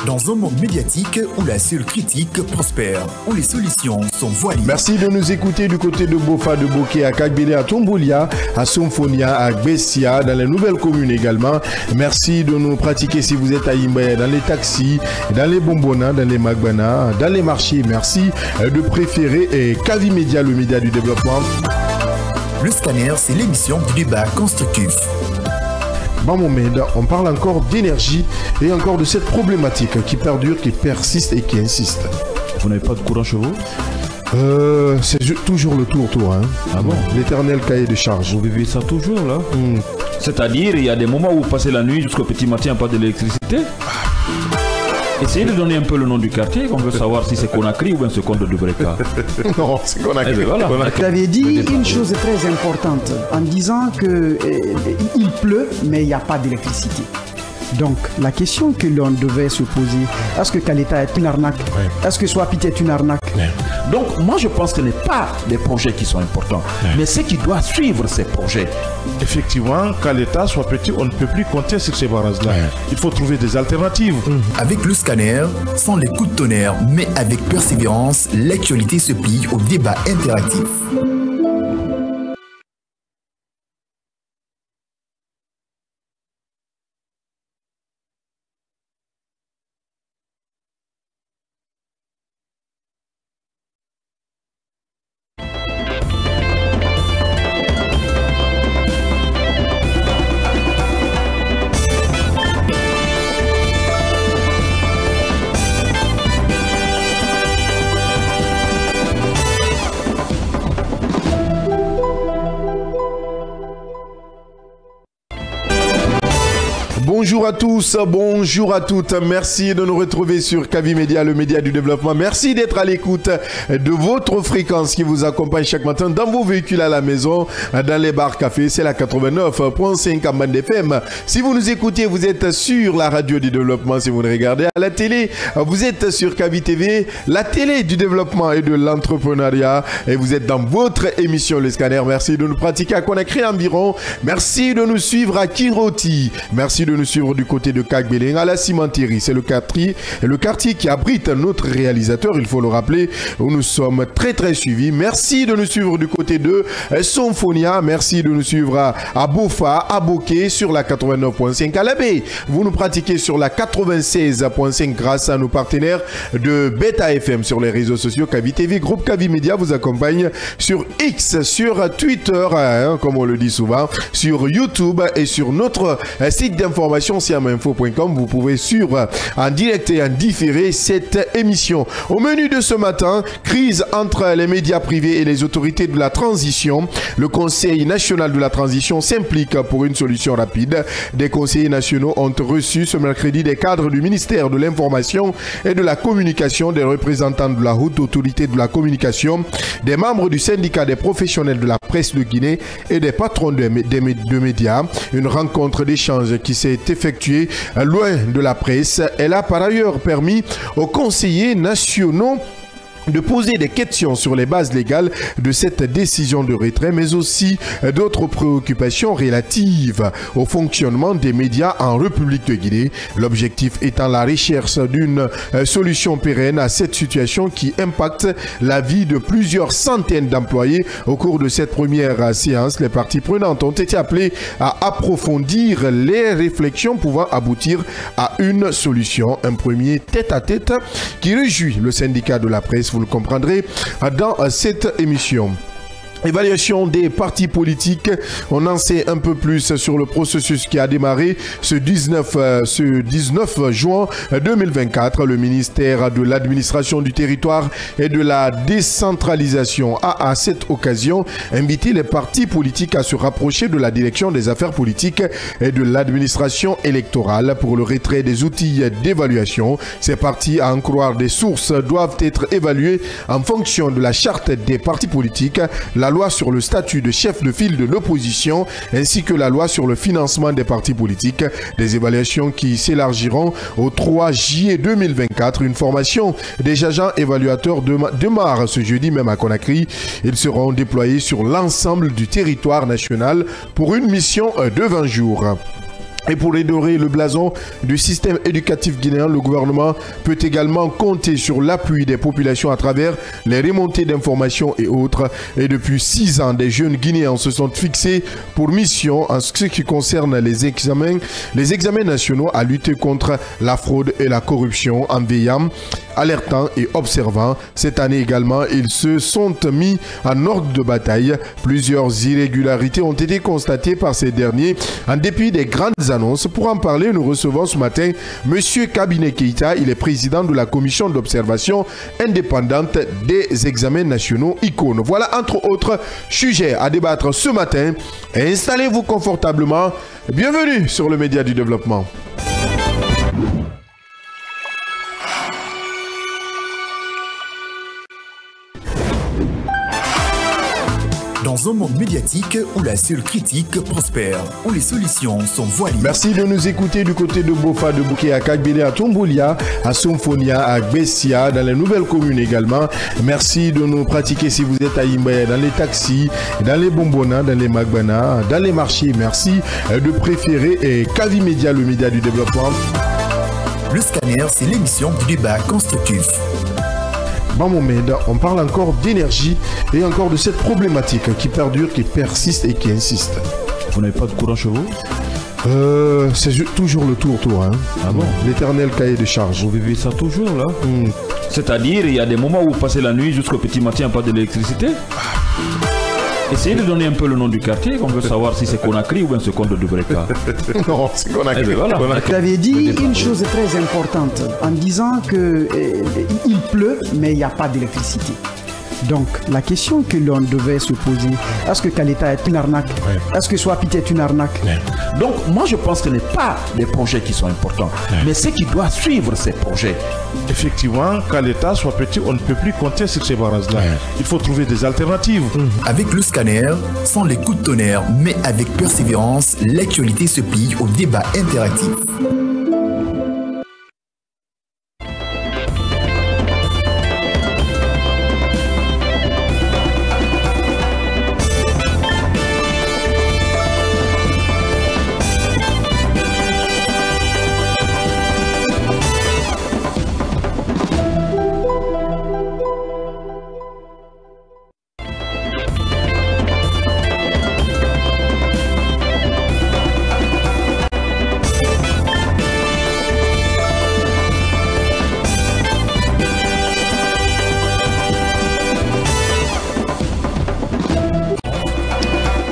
Dans un monde médiatique où la seule critique prospère, où les solutions sont voilées. Merci de nous écouter du côté de Bofa, de Boké, à Kagbele, à Tomboulia, à Somfonia, à Bessia, dans les nouvelles communes également. Merci de nous pratiquer si vous êtes à Imbe, dans les taxis, dans les bonbonnas, dans les magbana, dans les marchés. Merci de préférer Kavi Média, le média du développement. Le scanner, c'est l'émission du débat constructif. Bon moment, on parle encore d'énergie et encore de cette problématique qui perdure, qui persiste et qui insiste. Vous n'avez pas de courant chez vous? C'est toujours le tour, hein. Ah bon? L'éternel cahier de charge. Vous vivez ça toujours là? C'est-à-dire, il y a des moments où vous passez la nuit jusqu'au petit matin, pas d'électricité? Essayez de donner un peu le nom du quartier, on veut savoir si c'est Conakry ou bien c'est Conde de Breka. Non, c'est Conakry. Eh bien, voilà. Vous avez dit une chose très importante en disant qu'il pleut, mais il n'y a pas d'électricité. Donc, la question que l'on devait se poser, est-ce que Kaleta est une arnaque? Est-ce que Swapit est une arnaque? Donc, moi, je pense que ce n'est pas des projets qui sont importants, mais c'est qui doit suivre ces projets. Effectivement, quand l'État soit petit, on ne peut plus compter sur ces barrages-là. Il faut trouver des alternatives. Avec le scanner, sans les coups de tonnerre, mais avec persévérance, l'actualité se plie au débat interactif. Bonjour à tous, bonjour à toutes. Merci de nous retrouver sur Kavi Média, le média du développement. Merci d'être à l'écoute de votre fréquence qui vous accompagne chaque matin dans vos véhicules à la maison, dans les bars cafés. C'est la 89.5 en bande FM. Si vous nous écoutez, vous êtes sur la radio du développement. Si vous nous regardez à la télé, vous êtes sur Kavi TV, la télé du développement et de l'entrepreneuriat. Et vous êtes dans votre émission Le Scanner. Merci de nous pratiquer à Conakry environ. Merci de nous suivre à Kiroti. Merci de nous suivre du côté de Kagbele, à la cimenterie. C'est le quartier qui abrite notre réalisateur, il faut le rappeler, où nous sommes très suivis. Merci de nous suivre du côté de Somfonia. Merci de nous suivre à Bofa, à Boké, sur la 89.5 à la baie. Vous nous pratiquez sur la 96.5 grâce à nos partenaires de Beta FM sur les réseaux sociaux. Kavi TV, groupe Kavi Média vous accompagne sur X, sur Twitter, comme on le dit souvent, sur YouTube et sur notre site d'information siaminfo.com. Vous pouvez suivre en direct et en différé cette émission. Au menu de ce matin, crise entre les médias privés et les autorités de la transition. Le Conseil national de la transition s'implique pour une solution rapide. Des conseillers nationaux ont reçu ce mercredi des cadres du ministère de l'Information et de la Communication, des représentants de la haute autorité de la communication, des membres du syndicat des professionnels de la presse de Guinée et des patrons de médias. Une rencontre d'échange qui s'est effectuée loin de la presse. Elle a par ailleurs permis aux conseillers nationaux de poser des questions sur les bases légales de cette décision de retrait, mais aussi d'autres préoccupations relatives au fonctionnement des médias en République de Guinée. L'objectif étant la recherche d'une solution pérenne à cette situation qui impacte la vie de plusieurs centaines d'employés. Au cours de cette première séance, les parties prenantes ont été appelées à approfondir les réflexions pouvant aboutir à une solution. Un premier tête-à-tête qui réjouit le syndicat de la presse. Vous le comprendrez dans cette émission. Évaluation des partis politiques. On en sait un peu plus sur le processus qui a démarré ce 19 juin 2024. Le ministère de l'administration du territoire et de la décentralisation a à cette occasion invité les partis politiques à se rapprocher de la direction des affaires politiques et de l'administration électorale pour le retrait des outils d'évaluation. Ces partis, à en croire des sources, doivent être évalués en fonction de la charte des partis politiques, la loi sur le statut de chef de file de l'opposition ainsi que la loi sur le financement des partis politiques. Des évaluations qui s'élargiront au 3 juillet 2024. Une formation des agents évaluateurs démarre ce jeudi même à Conakry. Ils seront déployés sur l'ensemble du territoire national pour une mission de 20 jours. Et pour redorer le blason du système éducatif guinéen, le gouvernement peut également compter sur l'appui des populations à travers les remontées d'informations et autres. Et depuis 6 ans, des jeunes Guinéens se sont fixés pour mission en ce qui concerne les examens nationaux à lutter contre la fraude et la corruption en veillant, alertant et observant. Cette année également, ils se sont mis en ordre de bataille. Plusieurs irrégularités ont été constatées par ces derniers en dépit des grandes annonces. Pour en parler, nous recevons ce matin M. Kabinet Keïta. Il est président de la commission d'observation indépendante des examens nationaux ICON. Voilà entre autres sujets à débattre ce matin. Installez-vous confortablement. Bienvenue sur le Média du Développement. Dans un monde médiatique où la seule critique prospère, où les solutions sont voilées. Merci de nous écouter du côté de Bofa, de Bouké, à Kagbélé, à Tomboulia, à Somphonia, à Bessia, dans les nouvelles communes également. Merci de nous pratiquer si vous êtes à Imbe, dans les taxis, dans les bonbonnas, dans les magbana, dans les marchés. Merci de préférer Kavi Média, le média du développement. Le scanner, c'est l'émission du débat constructif. Bon Mohamed, on parle encore d'énergie et encore de cette problématique qui perdure, qui persiste et qui insiste. Vous n'avez pas de courant chez vous? C'est toujours le tour, hein. Ah bon? L'éternel cahier de charge. Vous vivez ça toujours là? C'est-à-dire, il y a des moments où vous passez la nuit jusqu'au petit matin, il n'y a pas d'électricité? Essayez de donner un peu le nom du quartier, on veut savoir si c'est Conakry ou bien ce compte de Dubreka. Non, c'est Conakry. Eh bien, voilà. Vous avez dit une chose très importante en disant qu'il pleut, mais il n'y a pas d'électricité. Donc, la question que l'on devait se poser, est-ce que Kaleta est une arnaque? Est-ce que Swapit est une arnaque? Donc, moi, je pense que ce n'est pas les projets qui sont importants, mais ce qui doit suivre ces projets. Effectivement, quand l'État soit petit, on ne peut plus compter sur ces barrages-là. Il faut trouver des alternatives. Avec le scanner, sans les coups de tonnerre, mais avec persévérance, l'actualité se plie au débat interactif.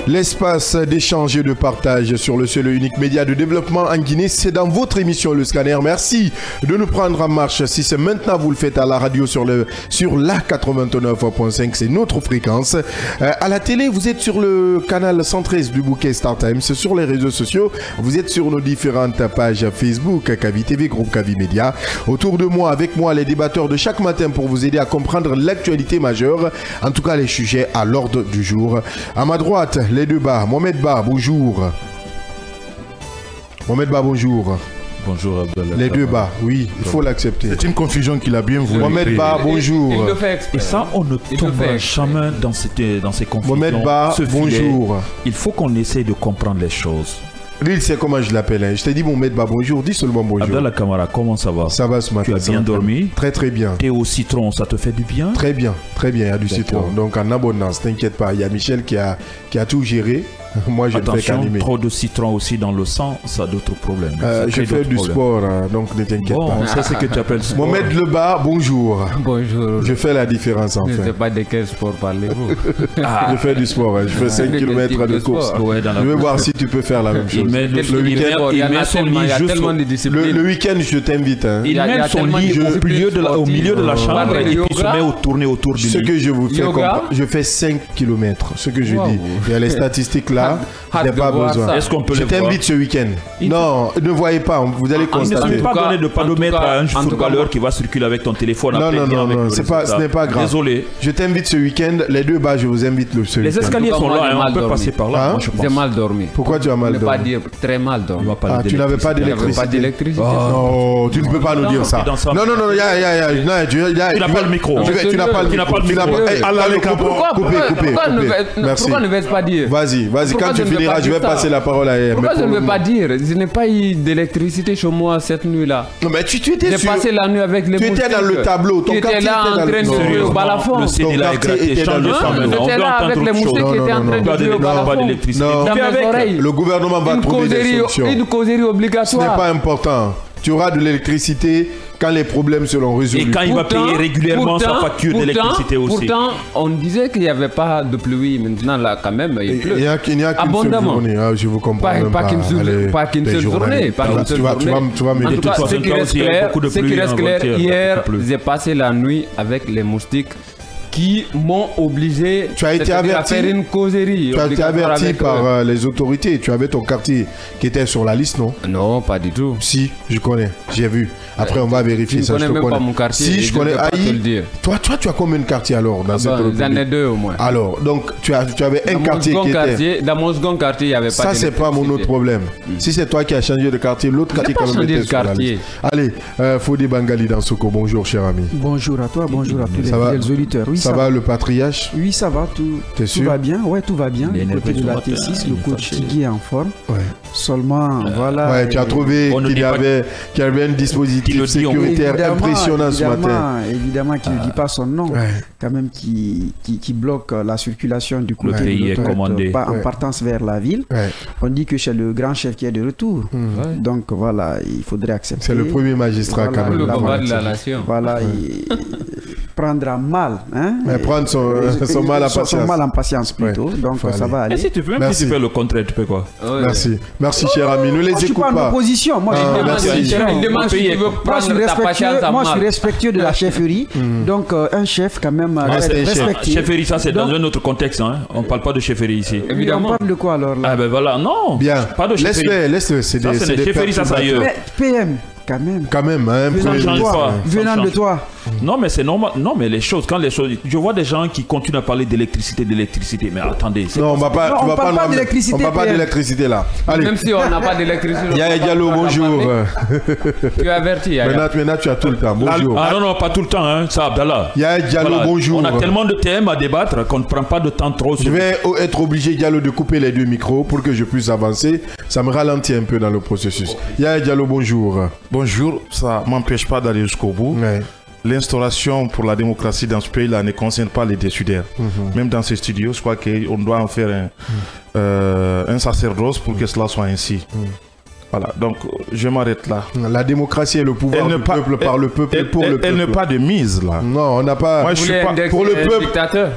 L'espace d'échange et de partage sur le seul et unique média de développement en Guinée, c'est dans votre émission Le Scanner. Merci de nous prendre en marche. Si c'est maintenant, vous le faites à la radio sur la 89.5, c'est notre fréquence. À la télé, vous êtes sur le canal 113 du bouquet Star Times. Sur les réseaux sociaux, vous êtes sur nos différentes pages Facebook, Kavi TV, groupe Kavi Média. Autour de moi, avec moi, les débatteurs de chaque matin pour vous aider à comprendre l'actualité majeure. En tout cas, les sujets à l'ordre du jour. À ma droite, les deux bas. Mohamed Ba, bonjour. Mohamed Ba, bonjour. Bonjour Abdallah. Les deux bas, oui, il faut l'accepter. C'est une confusion qu'il a bien voulu. Mohamed Ba, bonjour. Et ça, on ne tombera jamais dans ces confusions. Mohamed Ba, bonjour. Il faut qu'on essaye de comprendre les choses. Lui, il sait comment je l'appelle. Hein. Je t'ai dit Mohamed Ba, bonjour. Dis seulement bonjour. Abdallah Kamara, comment ça va? Ça va ce matin. Tu as bien dormi? Très très bien. Thé au citron, ça te fait du bien? Très bien, il y a du citron. Donc en abondance, t'inquiète pas. Il y a Michel qui a tout géré. Moi, je ne fais qu'animer. Trop de citron aussi dans le sang, ça a d'autres problèmes. Je fais du sport, donc ne t'inquiète pas. On sait ce que tu appelles sport. Mohamed Leba, bonjour. Bonjour. Je fais la différence en fait. Je ne sais pas de quel sport parlez-vous. Je fais du sport, je fais 5 km de course. Ouais, je vais voir si tu peux faire la même chose. Il met son lit juste le week-end, je t'invite. Hein. Il met son lit au milieu de la chambre et puis se met à tourner autour du lit. Ce que je vous fais comprendre, je fais 5 km. Ce que je dis. Il y a les statistiques là. Il n'y a pas besoin. Est-ce qu'on peut je t'invite ce week-end. Non, ne voyez pas, vous allez constater. Ne pas donner de padomètre à un footballeur qui va circuler avec ton téléphone. Non, ce n'est pas grave. Désolé. Je t'invite ce week-end. Les deux bas, je vous invite ce week-end. Les escaliers sont là, on peut passer par là. J'ai mal dormi. Pourquoi tu as mal dormi? Ne pas dire très mal dormi. Tu n'avais pas d'électricité. Non, tu ne peux pas nous dire ça. Non, tu n'as pas le micro. Tu n'as pas le micro. Pourquoi ne vais-je pas dire? Vas-y, quand tu finiras, je vais passer la parole à elle. Pourquoi je ne veux pas dire? Je n'ai pas eu d'électricité chez moi cette nuit-là. Non, mais tu étais J'ai passé la nuit avec les moustiques. Tu étais dans le tableau. Ton qui était quartier là en train de jouer au balafon. Le Sénégal est gratté. était dans le tableau. J'étais là avec les moustiques qui étaient en train de jouer au balafon. Dans mes oreilles. Le gouvernement va trouver des solutions. Une causerie Ce obligatoire. n'est pas important. Tu auras de l'électricité quand les problèmes seront résolus. Et quand il va payer régulièrement sa facture d'électricité aussi. Pourtant, on disait qu'il n'y avait pas de pluie. Maintenant, là, quand même, il pleut. Il n'y a qu'une seule journée. Ah, je vous comprends même pas. Pas qu'une seule journée. Tu vas me En tout cas, ce qui reste clair, hier, j'ai passé la nuit avec les moustiques qui m'ont obligé à faire une causerie. Tu as été averti par les autorités. Tu avais ton quartier qui était sur la liste, non? Non, pas du tout. Si, je connais. J'ai vu. Après, on va vérifier ça. Je ne connais même pas mon quartier. Si, je connais. Toi, tu as combien de quartiers alors dans cette république? J'en ai 2 au moins. Alors, donc, tu avais un quartier qui était... Dans mon second quartier, il n'y avait pas ça, c'est pas mon autre problème. Si c'est toi qui as changé de quartier, l'autre quartier quand même était sur la liste. Allez, Fodi Bangali dans Soko. Bonjour, cher ami. Bonjour à toi, bonjour à tous les auditeurs. Oui, ça va le patriarche? Oui, ça va, tout va bien. Ouais, tout va bien. Du côté de la T6, le coach Tigui est en forme. Ouais. Seulement, voilà. Ouais, tu as trouvé qu'il y avait un dispositif sécuritaire impressionnant ce matin. Évidemment qu'il ne dit pas son nom, quand même qui bloque la circulation du côté de l'autoroute en partance vers la ville. Ouais. On dit que c'est le grand chef qui est de retour. Donc voilà, il faudrait accepter. C'est le premier magistrat quand même. Le pouvoir de la nation. Voilà, il prendra mal. Mais prendre son mal en patience plutôt. Donc ça va aller. Et si tu veux, même si tu fais le contraire, tu peux quoi? Merci. Merci, cher ami. Ne les écoute pas. Je suis pas en opposition. Moi, je suis respectueux de la chefferie. Donc, un chef, quand même, respecté. Chefferie, ça, c'est dans un autre contexte. On ne parle pas de chefferie ici. Évidemment. On parle de quoi alors là? Ah ben voilà, non. Bien. Pas de chefferie. Laisse-le. C'est des chefferie, ça, ailleurs. PM. Quand même, hein, venant de toi. Non, mais c'est normal. Non, mais les choses, je vois des gens qui continuent à parler d'électricité. Mais attendez. Non, on va pas d'électricité. On va pas d'électricité là. Allez. Même si on n'a pas d'électricité. Yaya Diallo, bonjour. Tu es averti. Maintenant, tu as tout le temps. Bonjour. Ah non, pas tout le temps. Hein. Ça, Abdallah. Yaya Diallo, bonjour. On a tellement de thèmes à débattre qu'on ne prend pas de temps trop. Je vais être obligé, Diallo, de couper les 2 micros pour que je puisse avancer. Ça me ralentit un peu dans le processus. Yaya Diallo, bonjour. Bonjour, ça ne m'empêche pas d'aller jusqu'au bout. Ouais. L'instauration pour la démocratie dans ce pays-là ne concerne pas les décideurs. Même dans ces studios, je crois qu'on doit en faire un sacerdoce pour que cela soit ainsi. Voilà, donc je m'arrête là. La démocratie est le pouvoir du peuple par le peuple et pour le peuple. Elle n'est pas de mise là. Non, on n'a pas. Moi, je suis pas pour le peuple.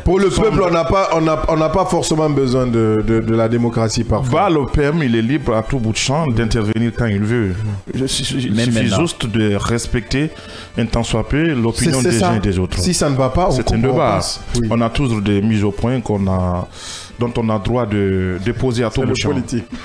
Pour le peuple, on n'a pas forcément besoin de la démocratie parfois. Bah, le PM, il est libre à tout bout de champ d'intervenir quand il veut. Il suffit juste de respecter un tant soit peu l'opinion des uns et des autres. Si ça ne va pas, on c'est un débat. Oui. On a toujours des mises au point dont on a droit de déposer à tout bout de champ.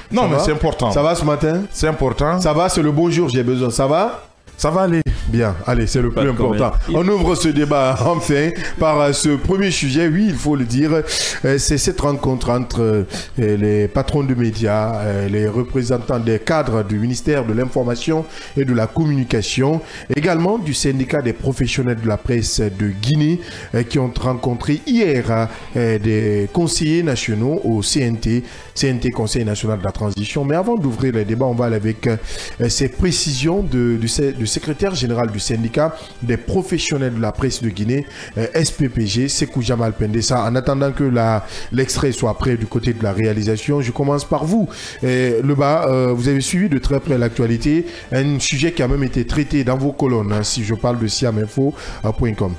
Non, mais c'est important. Ça va ce matin? C'est important. Ça va, c'est le bonjour, j'ai besoin. Ça va? Ça va aller. Bien, allez, c'est le plus important. On ouvre ce débat enfin par ce premier sujet, oui, il faut le dire, c'est cette rencontre entre les patrons de médias, les représentants des cadres du ministère de l'Information et de la Communication, également du syndicat des professionnels de la presse de Guinée, qui ont rencontré hier des conseillers nationaux au CNT, Conseil national de la transition. Mais avant d'ouvrir le débat, on va aller avec ces précisions du secrétaire général du syndicat des professionnels de la presse de Guinée, SPPG, Sekou Jamal Pendessa. En attendant que l'extrait soit prêt du côté de la réalisation, je commence par vous. Vous avez suivi de très près l'actualité, un sujet qui a même été traité dans vos colonnes, hein, si je parle de siaminfo.com.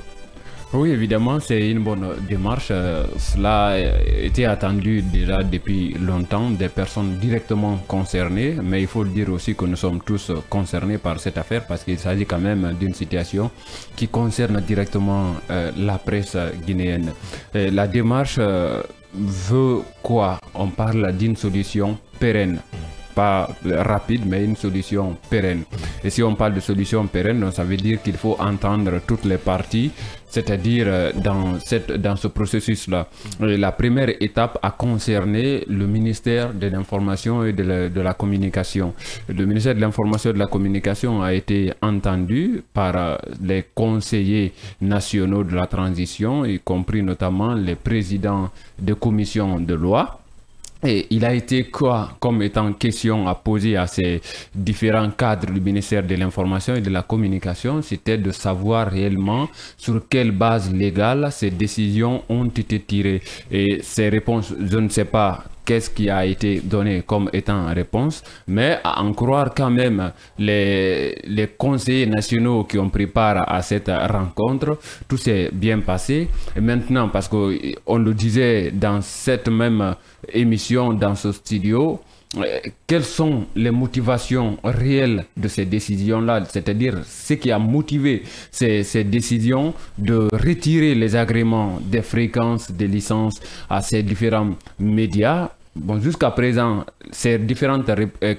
Oui, évidemment, c'est une bonne démarche. Cela était attendu déjà depuis longtemps des personnes directement concernées, mais il faut le dire aussi que nous sommes tous concernés par cette affaire parce qu'il s'agit quand même d'une situation qui concerne directement la presse guinéenne. La démarche veut quoi? On parle d'une solution pérenne. Pas rapide, mais une solution pérenne. Et si on parle de solution pérenne, ça veut dire qu'il faut entendre toutes les parties, c'est-à-dire dans ce processus-là. La première étape a concerné le ministère de l'Information et de la Communication. Le ministère de l'Information et de la Communication a été entendu par les conseillers nationaux de la transition, y compris notamment les présidents de commissions de loi. Et il a été quoi comme étant question à poser à ces différents cadres du ministère de l'Information et de la Communication, c'était de savoir réellement sur quelle base légale ces décisions ont été tirées. Et ces réponses, je ne sais pas qu'est-ce qui a été donné comme étant réponse, mais à en croire quand même les conseillers nationaux qui ont pris part à cette rencontre, tout s'est bien passé. Et maintenant, parce qu'on le disait dans cette même émission, dans ce studio, quelles sont les motivations réelles de ces décisions-là, c'est-à-dire ce qui a motivé ces décisions de retirer les agréments des fréquences, des licences à ces différents médias. Bon, jusqu'à présent, ces différentes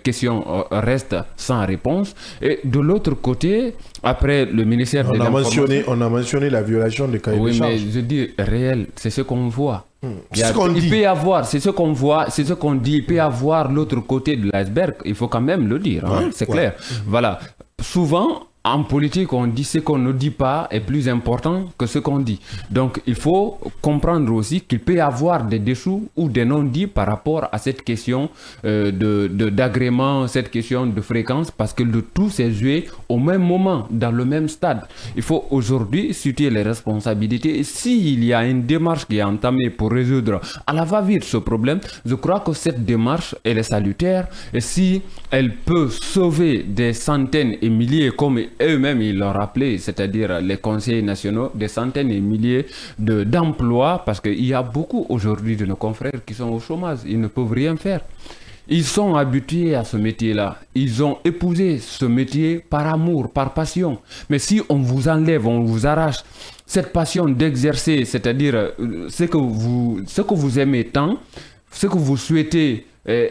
questions restent sans réponse. Et de l'autre côté, après le ministère de l'Information... On a mentionné la violation des cahiers de charges. Oui, mais je dis réel, c'est ce qu'on voit. C'est ce qu'on dit. Il peut y avoir, c'est ce qu'on voit, c'est ce qu'on dit, il peut y avoir l'autre côté de l'iceberg, il faut quand même le dire, hein, c'est clair. Voilà. Souvent, en politique, on dit ce qu'on ne dit pas est plus important que ce qu'on dit. Donc, il faut comprendre aussi qu'il peut y avoir des dessous ou des non-dits par rapport à cette question d'agrément, cette question de fréquence, parce que le tout s'est joué au même moment, dans le même stade. Il faut aujourd'hui situer les responsabilités. Et s'il y a une démarche qui est entamée pour résoudre à la va-vite ce problème, je crois que cette démarche, elle est salutaire. Et si elle peut sauver des centaines et milliers, comme eux-mêmes ils l'ont rappelé, c'est-à-dire les conseillers nationaux, des centaines et milliers d'emplois, parce qu'il y a beaucoup aujourd'hui de nos confrères qui sont au chômage, ils ne peuvent rien faire. Ils sont habitués à ce métier-là, ils ont épousé ce métier par amour, par passion. Mais si on vous enlève, on vous arrache cette passion d'exercer, c'est-à-dire ce que vous aimez tant, ce que vous souhaitez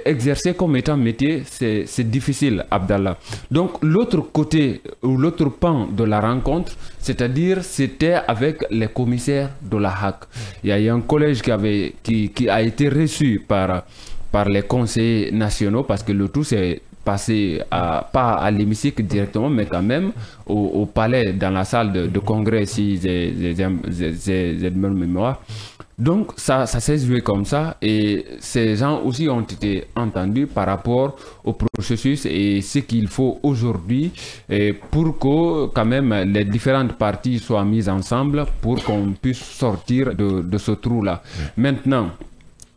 exercer comme étant métier, c'est difficile, Abdallah. Donc l'autre côté ou l'autre pan de la rencontre, c'est-à-dire c'était avec les commissaires de la HAC. Il y a eu un collège qui a été reçu par les conseillers nationaux, parce que le tout s'est passé pas à l'hémicycle directement, mais quand même au palais, dans la salle de congrès, si j'ai bonne mémoire. Donc ça s'est joué comme ça, et ces gens aussi ont été entendus par rapport au processus et ce qu'il faut aujourd'hui pour que quand même les différentes parties soient mises ensemble pour qu'on puisse sortir de ce trou-là. Maintenant,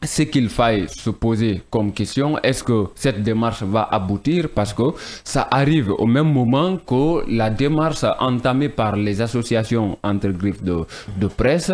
ce qu'il faille se poser comme question, est-ce que cette démarche va aboutir? Parce que ça arrive au même moment que la démarche entamée par les associations entre griffes de presse.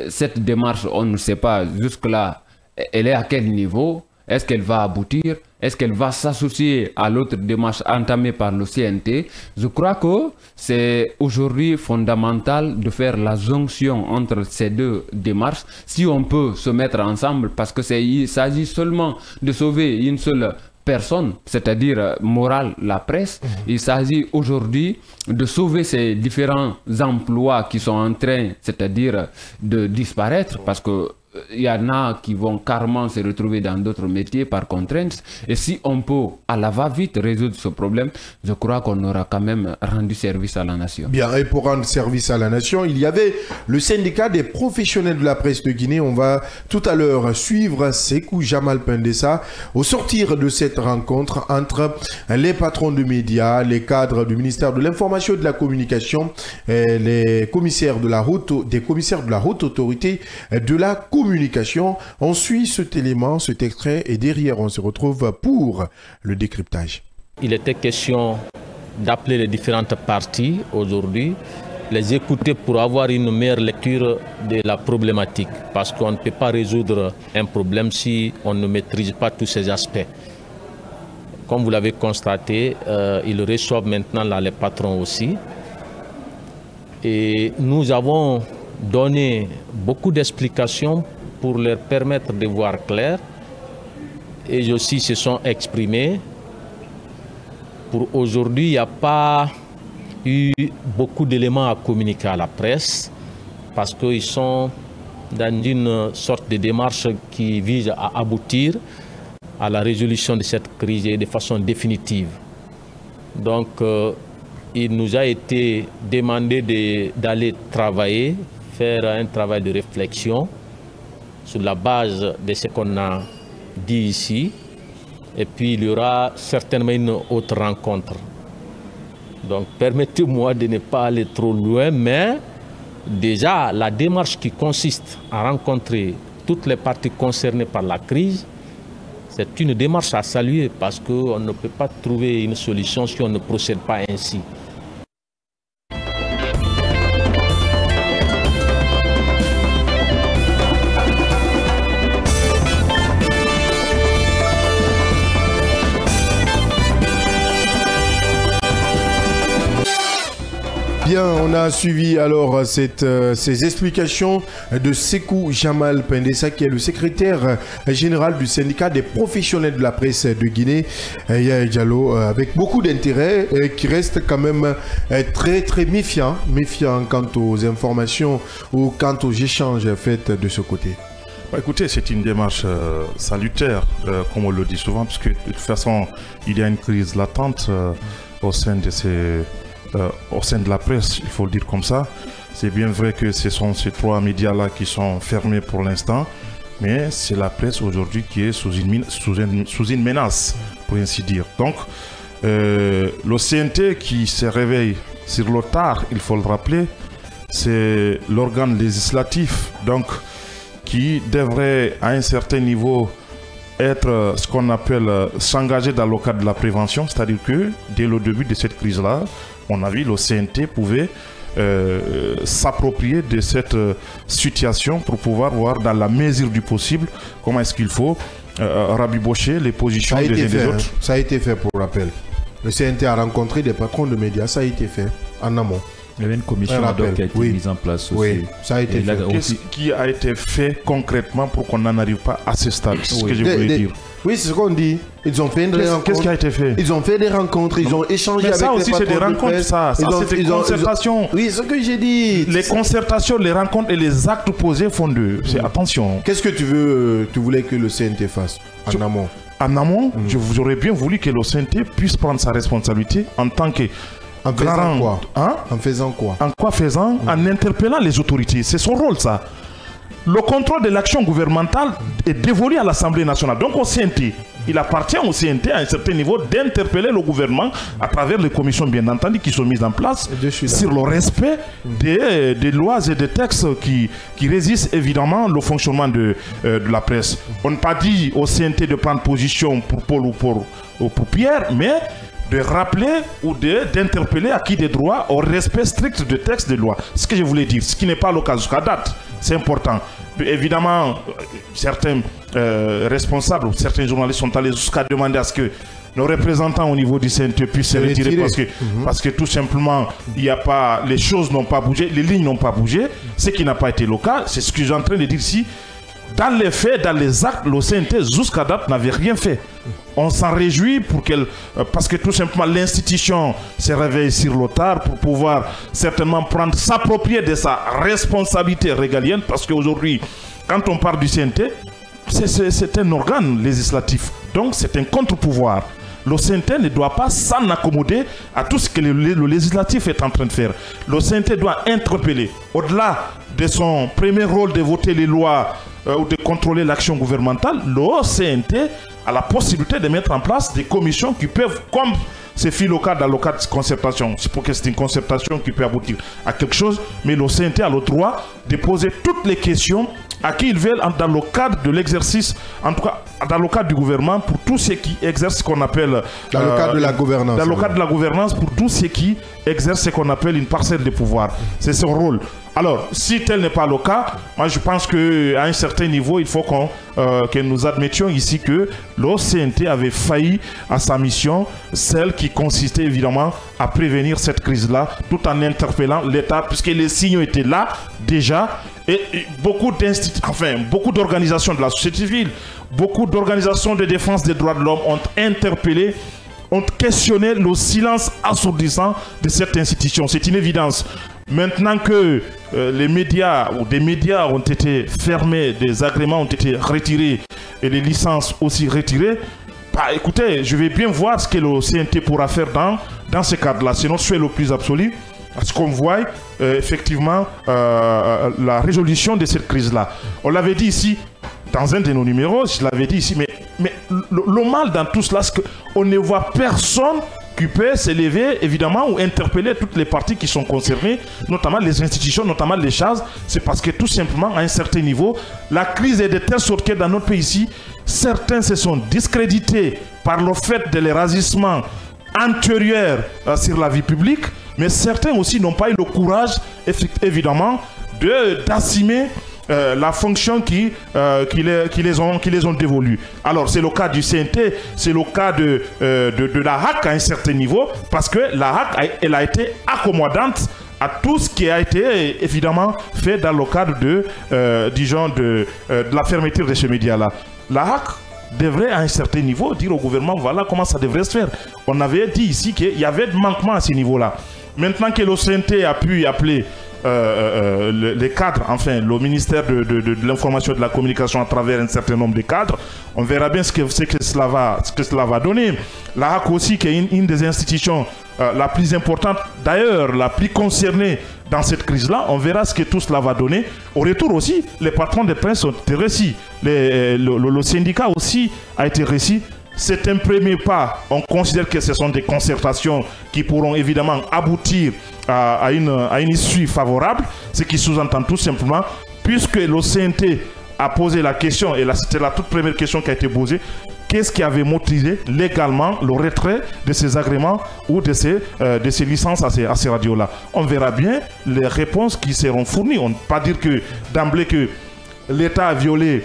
Cette démarche, on ne sait pas jusque-là, elle est à quel niveau? Est-ce qu'elle va aboutir? Est-ce qu'elle va s'associer à l'autre démarche entamée par le CNT? Je crois que c'est aujourd'hui fondamental de faire la jonction entre ces deux démarches, si on peut se mettre ensemble, parce qu'il s'agit seulement de sauver une seule personne, c'est-à-dire morale, la presse. Il s'agit aujourd'hui de sauver ces différents emplois qui sont en train, c'est-à-dire de disparaître, parce que il y en a qui vont carrément se retrouver dans d'autres métiers par contrainte. Et si on peut à la va-vite résoudre ce problème, je crois qu'on aura quand même rendu service à la nation. Bien, et pour rendre service à la nation, il y avait le syndicat des professionnels de la presse de Guinée. On va tout à l'heure suivre Sékou Jamal Pendessa au sortir de cette rencontre entre les patrons de médias, les cadres du ministère de l'Information et de la Communication, et les commissaires de la haute autorité de la communication. On suit cet élément, cet extrait, et derrière on se retrouve pour le décryptage. Il était question d'appeler les différentes parties aujourd'hui, les écouter pour avoir une meilleure lecture de la problématique, parce qu'on ne peut pas résoudre un problème si on ne maîtrise pas tous ces aspects. Comme vous l'avez constaté, ils reçoivent maintenant là, les patrons aussi. Et nous avons donné beaucoup d'explications pour leur permettre de voir clair. Et ils aussi se sont exprimés. Pour aujourd'hui, il n'y a pas eu beaucoup d'éléments à communiquer à la presse parce qu'ils sont dans une sorte de démarche qui vise à aboutir à la résolution de cette crise de façon définitive. Donc, il nous a été demandé d'aller travailler, faire un travail de réflexion sur la base de ce qu'on a dit ici. Et puis il y aura certainement une autre rencontre. Donc permettez-moi de ne pas aller trop loin, mais déjà la démarche qui consiste à rencontrer toutes les parties concernées par la crise, c'est une démarche à saluer parce qu'on ne peut pas trouver une solution si on ne procède pas ainsi. Bien, on a suivi alors ces explications de Sekou Jamal Pendessa, qui est le secrétaire général du syndicat des professionnels de la presse de Guinée, Yaya Diallo, avec beaucoup d'intérêt, qui reste quand même très méfiant quant aux informations ou quant aux échanges faits de ce côté. Bah, écoutez, c'est une démarche salutaire, comme on le dit souvent, parce que de toute façon, il y a une crise latente au sein de la presse, il faut le dire comme ça. C'est bien vrai que ce sont ces trois médias-là qui sont fermés pour l'instant, mais c'est la presse aujourd'hui qui est sous une menace, pour ainsi dire. Donc, le CNT qui se réveille sur le tard, il faut le rappeler, c'est l'organe législatif, donc qui devrait à un certain niveau être ce qu'on appelle s'engager dans le cadre de la prévention, c'est-à-dire que dès le début de cette crise-là, on a vu le CNT pouvait s'approprier de cette situation pour pouvoir voir dans la mesure du possible comment est-ce qu'il faut rabibocher les positions des uns et des autres. Ça a été fait pour rappel. Le CNT a rencontré des patrons de médias, ça a été fait en amont. Il y avait une commission qui a été mise en place aussi. Oui, ça a été fait. Qu'est-ce qui a été fait concrètement pour qu'on n'en arrive pas à ce stade? C'est ce que je voulais dire. Oui, c'est ce qu'on dit. Ils ont fait une rencontre. Qu'est-ce qui a été fait? Ils ont fait des rencontres, ils ont échangé avec les patrons de presse. Ça aussi, c'est des rencontres, ça. C'est des concertations. Oui, c'est ce que j'ai dit. Les concertations, les rencontres et les actes posés font de... Attention. Qu'est-ce que tu voulais que le CNT fasse en amont? En amont, j'aurais bien voulu que le CNT puisse prendre sa responsabilité en tant que... En faisant quoi? En faisant quoi? En quoi faisant? En interpellant les autorités. C'est son rôle, ça. Le contrôle de l'action gouvernementale est dévolu à l'Assemblée nationale. Donc au CNT, il appartient au CNT à un certain niveau d'interpeller le gouvernement à travers les commissions bien entendu qui sont mises en place sur le respect des lois et des textes qui régissent évidemment le fonctionnement de la presse. On n'a pas dit au CNT de prendre position pour Paul ou pour Pierre, mais de rappeler ou d'interpeller à qui des droits au respect strict de textes de loi. Ce que je voulais dire, ce qui n'est pas le cas jusqu'à date, c'est important. Évidemment, certains responsables, certains journalistes sont allés jusqu'à demander à ce que nos représentants au niveau du CNT puissent se retirer parce que tout simplement, les choses n'ont pas bougé, les lignes n'ont pas bougé, ce qui n'a pas été le cas. C'est ce que je suis en train de dire ici. Dans les faits, dans les actes, le CNT jusqu'à date n'avait rien fait. On s'en réjouit parce que tout simplement l'institution s'est réveillée sur le tard pour pouvoir certainement s'approprier de sa responsabilité régalienne, parce qu'aujourd'hui, quand on parle du CNT, c'est un organe législatif, donc c'est un contre-pouvoir. Le CNT ne doit pas s'en accommoder à tout ce que le législatif est en train de faire. Le CNT doit interpeller, au-delà de son premier rôle de voter les lois ou de contrôler l'action gouvernementale, le CNT a la possibilité de mettre en place des commissions qui peuvent, comme c'est fait le cas dans le cadre de concertation, c'est pour que c'est une concertation qui peut aboutir à quelque chose, mais le CNT a le droit de poser toutes les questions à qui ils veulent dans le cadre de l'exercice, en tout cas dans le cadre du gouvernement, pour tous ceux qui exercent ce qu'on appelle... Dans le cadre de la gouvernance. Dans le cadre de la gouvernance, pour tous ceux qui exercent ce qu'on appelle une parcelle de pouvoir. C'est son rôle. Alors, si tel n'est pas le cas, moi je pense qu'à un certain niveau, il faut que nous admettions ici que le CNT avait failli à sa mission, celle qui consistait évidemment à prévenir cette crise-là, tout en interpellant l'État, puisque les signaux étaient là déjà, et beaucoup d'organisations de la société civile, beaucoup d'organisations de défense des droits de l'homme ont interpellé, ont questionné le silence assourdissant de cette institution. C'est une évidence. Maintenant que les médias ou des médias ont été fermés, des agréments ont été retirés et les licences aussi retirées, bah, écoutez, je vais bien voir ce que le CNT pourra faire dans ce cadre-là. C'est notre souhait le plus absolu, à ce qu'on voit effectivement la résolution de cette crise-là. On l'avait dit ici, dans un de nos numéros, je l'avais dit ici, mais le mal dans tout cela, c'est qu'on ne voit personne qui peut s'élever, évidemment, ou interpeller toutes les parties qui sont concernées, notamment les institutions, notamment les chasses. C'est parce que tout simplement, à un certain niveau, la crise est de telle sorte que dans notre pays ici, certains se sont discrédités par le fait de l'érazissement antérieur sur la vie publique, mais certains aussi n'ont pas eu le courage, évidemment, d'assumer la fonction qui les ont dévolue. Alors c'est le cas du CNT, c'est le cas de la HAC à un certain niveau, parce que la HAC elle a été accommodante à tout ce qui a été évidemment fait dans le cadre de la fermeture de ce média-là. La HAC devrait à un certain niveau dire au gouvernement voilà comment ça devrait se faire. On avait dit ici qu'il y avait de manquements à ce niveau-là. Maintenant que le CNT a pu appeler les cadres, enfin le ministère de l'information et de la communication à travers un certain nombre de cadres, on verra bien ce que cela va donner. La HAC aussi, qui est une des institutions la plus importante, d'ailleurs la plus concernée dans cette crise-là, on verra ce que tout cela va donner. Au retour aussi, les patrons de presse ont été reçus, le syndicat aussi a été reçu. C'est un premier pas. On considère que ce sont des concertations qui pourront évidemment aboutir à une issue favorable, ce qui sous-entend tout simplement, puisque le CNT a posé la question, et c'était la toute première question qui a été posée, qu'est-ce qui avait motivé légalement le retrait de ces agréments ou de ces licences à ces radios-là. On verra bien les réponses qui seront fournies. On ne peut pas dire que d'emblée que l'État a violé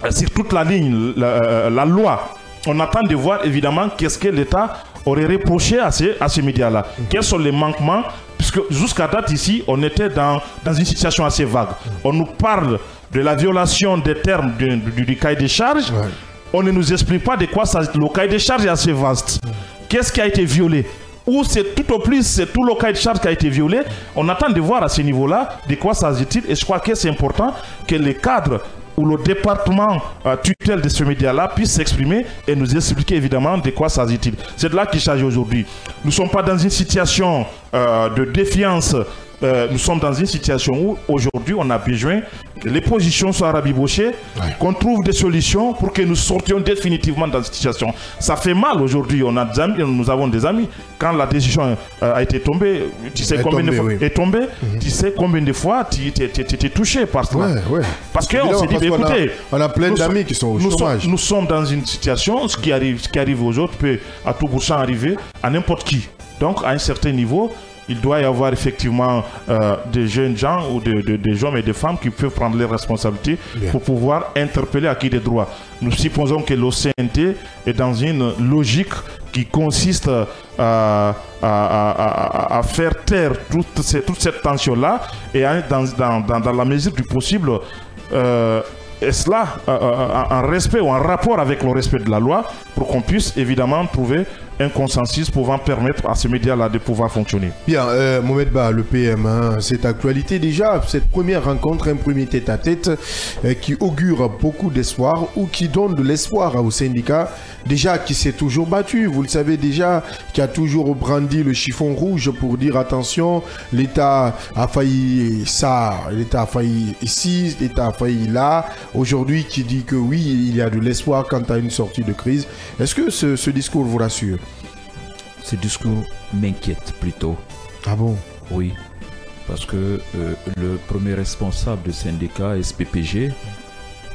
sur toute la ligne la loi. On attend de voir évidemment qu'est-ce que l'État aurait reproché à ces médias-là. Quels sont les manquements, puisque jusqu'à date ici, on était dans une situation assez vague. On nous parle de la violation des termes du cahier des charges. Ouais. On ne nous explique pas de quoi ça. Le cahier des charges est assez vaste. Qu'est-ce qui a été violé? Ou c'est tout au plus, c'est tout le cahier de charges qui a été violé. On attend de voir à ce niveau-là de quoi s'agit-il. Et je crois que c'est important que les cadres ou le département tutelle de ce média-là puisse s'exprimer et nous expliquer évidemment de quoi s'agit-il. C'est de là qu'il s'agit aujourd'hui. Nous ne sommes pas dans une situation de défiance. Nous sommes dans une situation où aujourd'hui on a besoin que les positions soient rabibochées, qu'on trouve des solutions pour que nous sortions définitivement dans cette situation. Ça fait mal aujourd'hui, on a des amis, nous avons des amis. Quand la décision a été tombée, tu sais combien de fois est tombée, tu sais combien de fois tu es touché par cela. Parce qu'on s'est dit, écoutez, on a plein d'amis qui sont au chômage. Nous sommes dans une situation, ce qui arrive aux autres peut à tout bout de champ arriver à n'importe qui. Donc à un certain niveau, il doit y avoir effectivement des jeunes gens ou des hommes et des femmes qui peuvent prendre les responsabilités pour pouvoir interpeller à qui des droits. Nous supposons que le CNT est dans une logique qui consiste à faire taire toute cette tension-là et dans la mesure du possible, et cela en respect ou en rapport avec le respect de la loi pour qu'on puisse évidemment trouver un consensus pouvant permettre à ce média-là de pouvoir fonctionner. Bien, Mohamed Ba, le PM, cette actualité déjà, cette première rencontre, un premier tête-à-tête qui augure beaucoup d'espoir ou qui donne de l'espoir au syndicat, déjà qui s'est toujours battu, vous le savez déjà, qui a toujours brandi le chiffon rouge pour dire attention, l'État a failli ça, l'État a failli ici, l'État a failli là, aujourd'hui qui dit que oui, il y a de l'espoir quant à une sortie de crise. Est-ce que ce discours vous rassure? Ce discours m'inquiète plutôt. Ah bon? Oui, parce que le premier responsable du syndicat SPPG,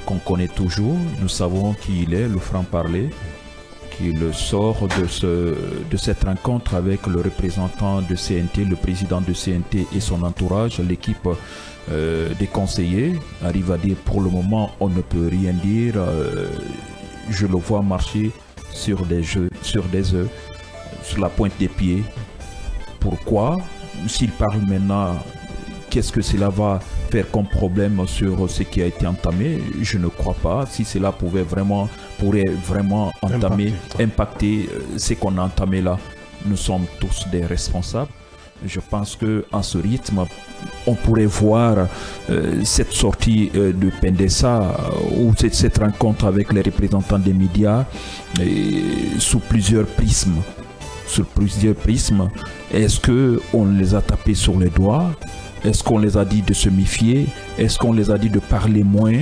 qu'on connaît toujours, nous savons qui il est, le franc-parler, qu'il sort de cette rencontre avec le représentant de CNT, le président de CNT et son entourage, l'équipe des conseillers, arrive à dire pour le moment on ne peut rien dire, je le vois marcher sur des œufs, sur la pointe des pieds. Pourquoi? S'il parle maintenant, qu'est-ce que cela va faire comme problème sur ce qui a été entamé? Je ne crois pas. Si cela pourrait vraiment impacter ce qu'on a entamé là, nous sommes tous des responsables. Je pense qu'en ce rythme, on pourrait voir cette sortie de Pendessa ou cette rencontre avec les représentants des médias sous plusieurs prismes. Est-ce qu'on les a tapés sur les doigts? Est-ce qu'on les a dit de se méfier? Est-ce qu'on les a dit de parler moins?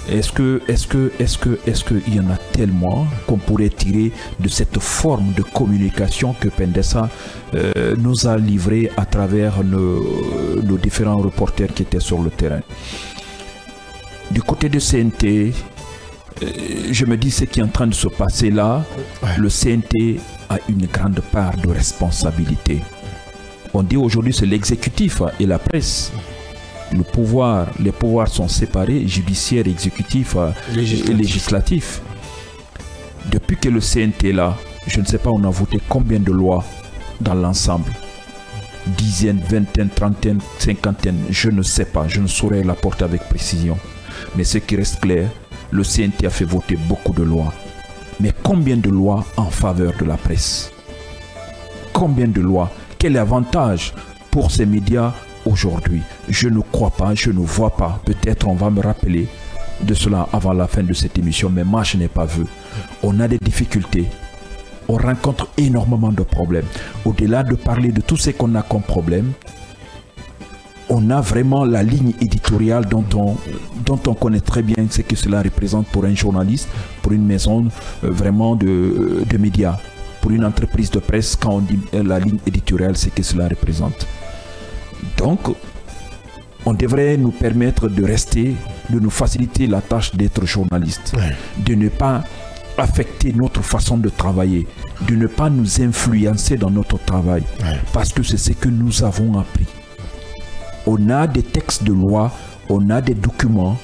Est-ce qu'il y en a tellement qu'on pourrait tirer de cette forme de communication que Pendessa nous a livré à travers nos différents reporters qui étaient sur le terrain? Du côté de CNT, je me dis ce qui est en train de se passer là, le CNT a une grande part de responsabilité. On dit aujourd'hui c'est l'exécutif et la presse. Les pouvoirs sont séparés, judiciaire, exécutif et législatif. Depuis que le CNT est là, je ne sais pas, on a voté combien de lois dans l'ensemble? Dizaines, vingtaines, trentaines, cinquantaines, je ne sais pas, je ne saurais l'apporter avec précision. Mais ce qui reste clair, le CNT a fait voter beaucoup de lois. Mais combien de lois en faveur de la presse? Combien de lois? Quel avantage pour ces médias aujourd'hui? Je ne crois pas, je ne vois pas. Peut-être on va me rappeler de cela avant la fin de cette émission, mais moi je n'ai pas vu. On a des difficultés. On rencontre énormément de problèmes. Au-delà de parler de tout ce qu'on a comme problème, on a vraiment la ligne éditoriale dont on connaît très bien ce que cela représente pour un journaliste, pour une maison vraiment de médias, pour une entreprise de presse. Quand on dit la ligne éditoriale, c'est que cela représente. Donc, on devrait nous permettre de rester, de nous faciliter la tâche d'être journaliste, de ne pas affecter notre façon de travailler, de ne pas nous influencer dans notre travail, parce que c'est ce que nous avons appris. On a des textes de loi, on a des documents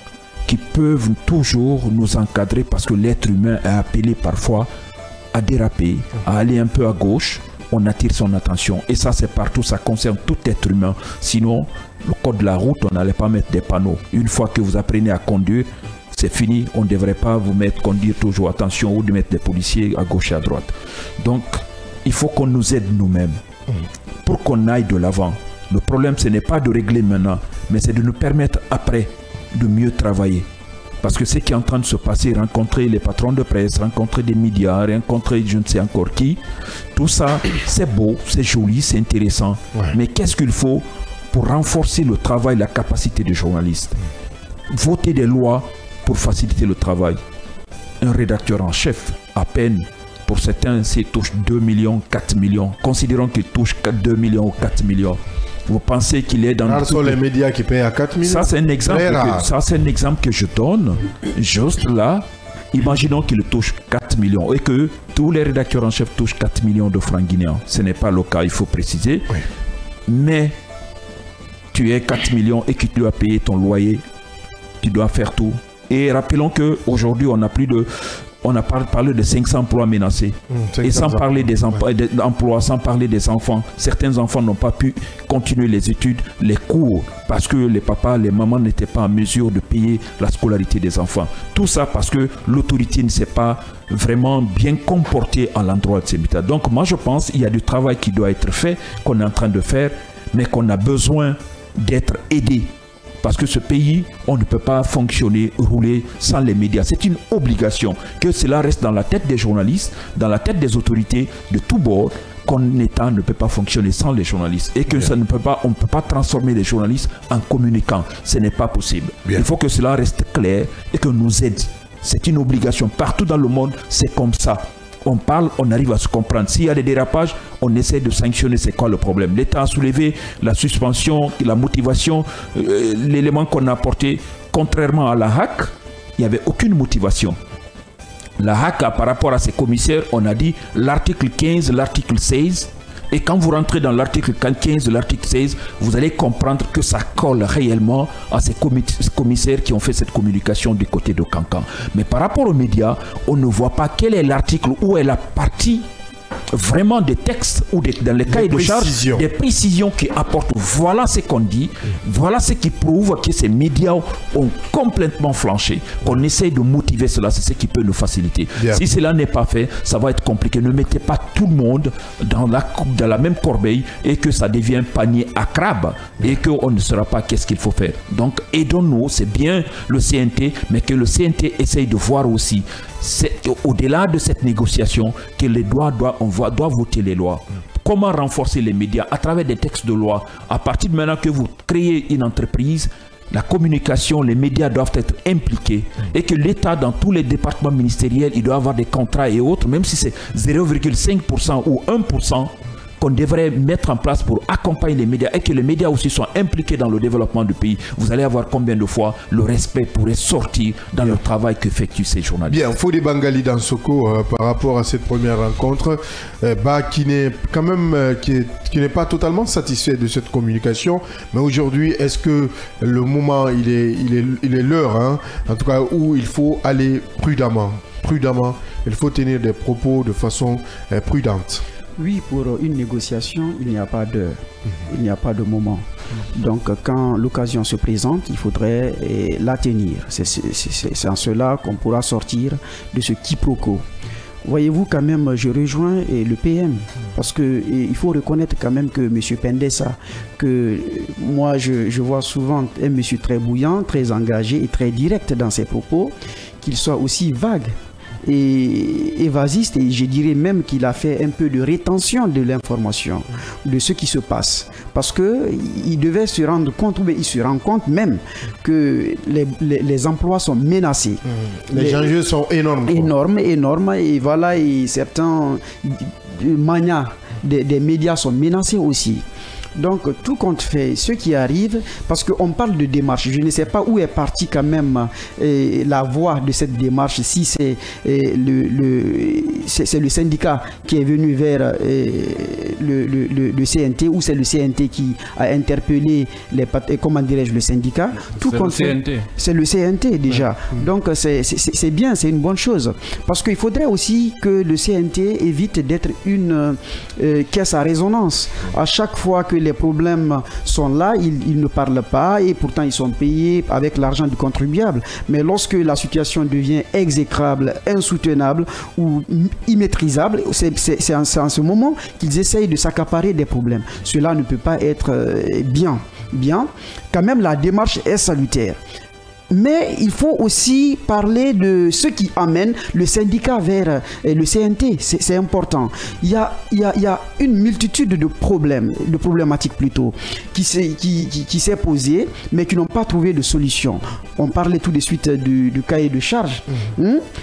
qui peuvent toujours nous encadrer parce que l'être humain est appelé parfois à déraper, à aller un peu à gauche. On attire son attention et ça c'est partout, ça concerne tout être humain. Sinon, le code de la route, on n'allait pas mettre des panneaux. Une fois que vous apprenez à conduire, c'est fini, on ne devrait pas vous mettre conduire toujours attention ou de mettre des policiers à gauche et à droite. Donc, il faut qu'on nous aide nous-mêmes pour qu'on aille de l'avant. Le problème, ce n'est pas de régler maintenant, mais c'est de nous permettre après de mieux travailler. Parce que ce qui est en train de se passer, rencontrer les patrons de presse, rencontrer des médias, rencontrer je ne sais encore qui, tout ça, c'est beau, c'est joli, c'est intéressant. Mais qu'est-ce qu'il faut pour renforcer le travail, la capacité des journalistes? Voter des lois pour faciliter le travail. Un rédacteur en chef, à peine, pour certains, s'il touche 2 millions, 4 millions. Considérons qu'il touche 2 millions ou 4 millions. Vous pensez qu'il est dans... Ce sont les médias qui payent à 4 millions. Ça, c'est un exemple que je donne. Juste là, imaginons qu'il touche 4 millions et que tous les rédacteurs en chef touchent 4 millions de francs guinéens. Ce n'est pas le cas, il faut préciser. Mais tu es 4 millions et que tu dois payer ton loyer, tu dois faire tout. Et rappelons qu'aujourd'hui, on a plus de... On a parlé de 500 emplois menacés. Et sans parler des emplois, sans parler des enfants. Certains enfants n'ont pas pu continuer les études, les cours, parce que les papas, les mamans n'étaient pas en mesure de payer la scolarité des enfants. Tout ça parce que l'autorité ne s'est pas vraiment bien comportée à l'endroit de ces métiers. Donc moi je pense qu'il y a du travail qui doit être fait, qu'on est en train de faire, mais qu'on a besoin d'être aidé. Parce que ce pays, on ne peut pas fonctionner, rouler sans les médias. C'est une obligation que cela reste dans la tête des journalistes, dans la tête des autorités de tous bords, qu'un État ne peut pas fonctionner sans les journalistes. Et que ça ne peut pas, on ne peut pas transformer les journalistes en communicants. Ce n'est pas possible. Il faut que cela reste clair et que nous aide. C'est une obligation. Partout dans le monde, c'est comme ça. On parle, on arrive à se comprendre. S'il y a des dérapages, on essaie de sanctionner. C'est quoi le problème? L'État a soulevé la suspension, la motivation, l'élément qu'on a apporté. Contrairement à la HAC, il n'y avait aucune motivation. La HAC, par rapport à ses commissaires, on a dit l'article 15, l'article 16. Et quand vous rentrez dans l'article 15 de l'article 16, vous allez comprendre que ça colle réellement à ces commissaires qui ont fait cette communication du côté de Cancan. Mais par rapport aux médias, on ne voit pas quel est l'article où est la partie vraiment des textes ou dans les cahiers de charge, des précisions qui apportent. Voilà ce qu'on dit, voilà ce qui prouve que ces médias ont complètement flanché. Qu'on essaye de motiver cela, c'est ce qui peut nous faciliter. Si cela n'est pas fait, ça va être compliqué. Ne mettez pas tout le monde dans la même corbeille et que ça devienne un panier à crabe et qu'on ne saura pas qu'est-ce qu'il faut faire. Donc aidons-nous, c'est bien le CNT, mais que le CNT essaye de voir aussi au-delà de cette négociation que les doit voter les lois. Comment renforcer les médias à travers des textes de loi? À partir de maintenant que vous créez une entreprise, la communication, les médias doivent être impliqués et que l'État, dans tous les départements ministériels, il doit avoir des contrats et autres, même si c'est 0,5% ou 1%, qu'on devrait mettre en place pour accompagner les médias et que les médias aussi soient impliqués dans le développement du pays. Vous allez avoir combien de fois le respect pourrait sortir dans le travail qu'effectuent ces journalistes. Bien, Fodé Bangali dans Soko, par rapport à cette première rencontre, qui n'est quand même qui n'est pas totalement satisfait de cette communication, mais aujourd'hui, est-ce que le moment il est l'heure, hein, en tout cas où il faut aller prudemment, il faut tenir des propos de façon prudente. Oui, pour une négociation, il n'y a pas d'heure, il n'y a pas de moment. Donc, quand l'occasion se présente, il faudrait la tenir. C'est en cela qu'on pourra sortir de ce quiproquo. Voyez-vous, quand même, je rejoins le PM, parce qu'il faut reconnaître quand même que M. Pendessa, que moi je vois souvent un monsieur très bouillant, très engagé et très direct dans ses propos, qu'il soit aussi vague et évasiste, et je dirais même qu'il a fait un peu de rétention de l'information, de ce qui se passe, parce qu'il devait se rendre compte, ou bien il se rend compte même que les emplois sont menacés. Les enjeux sont énormes. Énormes, et voilà, et certains manias des médias sont menacés aussi. Donc, tout compte fait, ce qui arrive, parce qu'on parle de démarche, je ne sais pas où est partie quand même la voie de cette démarche, si c'est le syndicat qui est venu vers le CNT, ou c'est le CNT qui a interpellé comment dirais-je, le syndicat. Tout compte fait, c'est le CNT déjà. Donc, c'est bien, c'est une bonne chose. Parce qu'il faudrait aussi que le CNT évite d'être une caisse à résonance. À chaque fois que les problèmes sont là, ils ne parlent pas, et pourtant ils sont payés avec l'argent du contribuable. Mais lorsque la situation devient exécrable, insoutenable ou immaîtrisable, c'est en ce moment qu'ils essayent de s'accaparer des problèmes. Cela ne peut pas être bien. Quand même, la démarche est salutaire. Mais il faut aussi parler de ce qui amène le syndicat vers le CNT. C'est important. Il y a une multitude de problématiques plutôt, qui s'est posée, mais qui n'ont pas trouvé de solution. On parlait tout de suite du cahier de charge,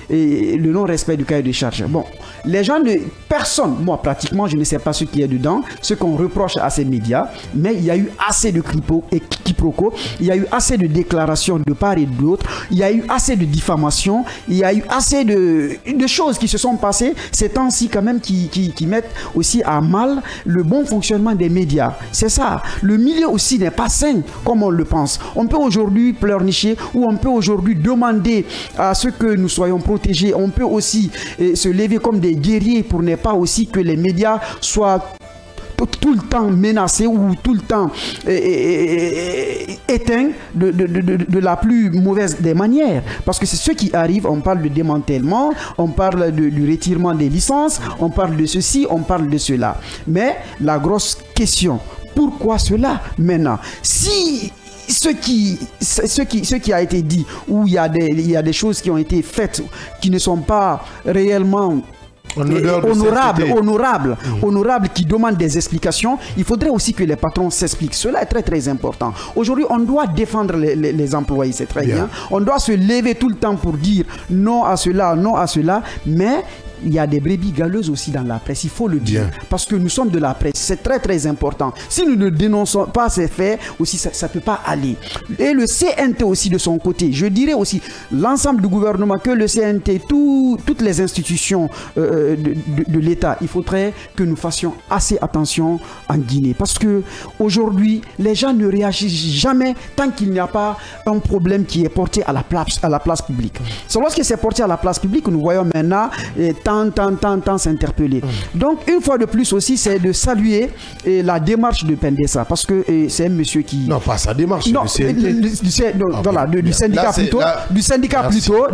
et le non-respect du cahier de charge. Bon, les gens, personne, moi pratiquement, je ne sais pas ce qu'il y a dedans, ce qu'on reproche à ces médias, mais il y a eu assez de quiproquos, il y a eu assez de déclarations de part et d'autre, il y a eu assez de diffamation, il y a eu assez de choses qui se sont passées ces temps-ci quand même, qui mettent aussi à mal le bon fonctionnement des médias. C'est ça. Le milieu aussi n'est pas sain comme on le pense. On peut aujourd'hui pleurnicher, ou on peut aujourd'hui demander à ce que nous soyons protégés. On peut aussi se lever comme des guerriers pour ne pas aussi que les médias soient tout le temps menacé, ou tout le temps éteint de la plus mauvaise des manières. Parce que c'est ce qui arrive. On parle de démantèlement, on parle du retirement des licences, on parle de ceci, on parle de cela. Mais la grosse question, pourquoi cela maintenant? Si ce qui a été dit, ou il y a des choses qui ont été faites qui ne sont pas réellement honorable, qui demande des explications, il faudrait aussi que les patrons s'expliquent. Cela est très très important. Aujourd'hui, on doit défendre les employés, c'est très bien. On doit se lever tout le temps pour dire non à cela, non à cela, mais il y a des brebis galeuses aussi dans la presse, il faut le dire. Parce que nous sommes de la presse, c'est très très important. Si nous ne dénonçons pas ces faits, aussi ça ne peut pas aller. Et le CNT aussi de son côté, je dirais aussi l'ensemble du gouvernement, que le CNT, toutes les institutions de l'État, il faudrait que nous fassions assez attention en Guinée. Parce que aujourd'hui, les gens ne réagissent jamais tant qu'il n'y a pas un problème qui est porté à la place publique. C'est lorsque c'est porté à la place publique que nous voyons maintenant tant s'interpeller. Donc, une fois de plus aussi, c'est de saluer la démarche de Pendessa, parce que c'est un monsieur qui... Non, pas sa démarche, non, voilà, du syndicat plutôt. Du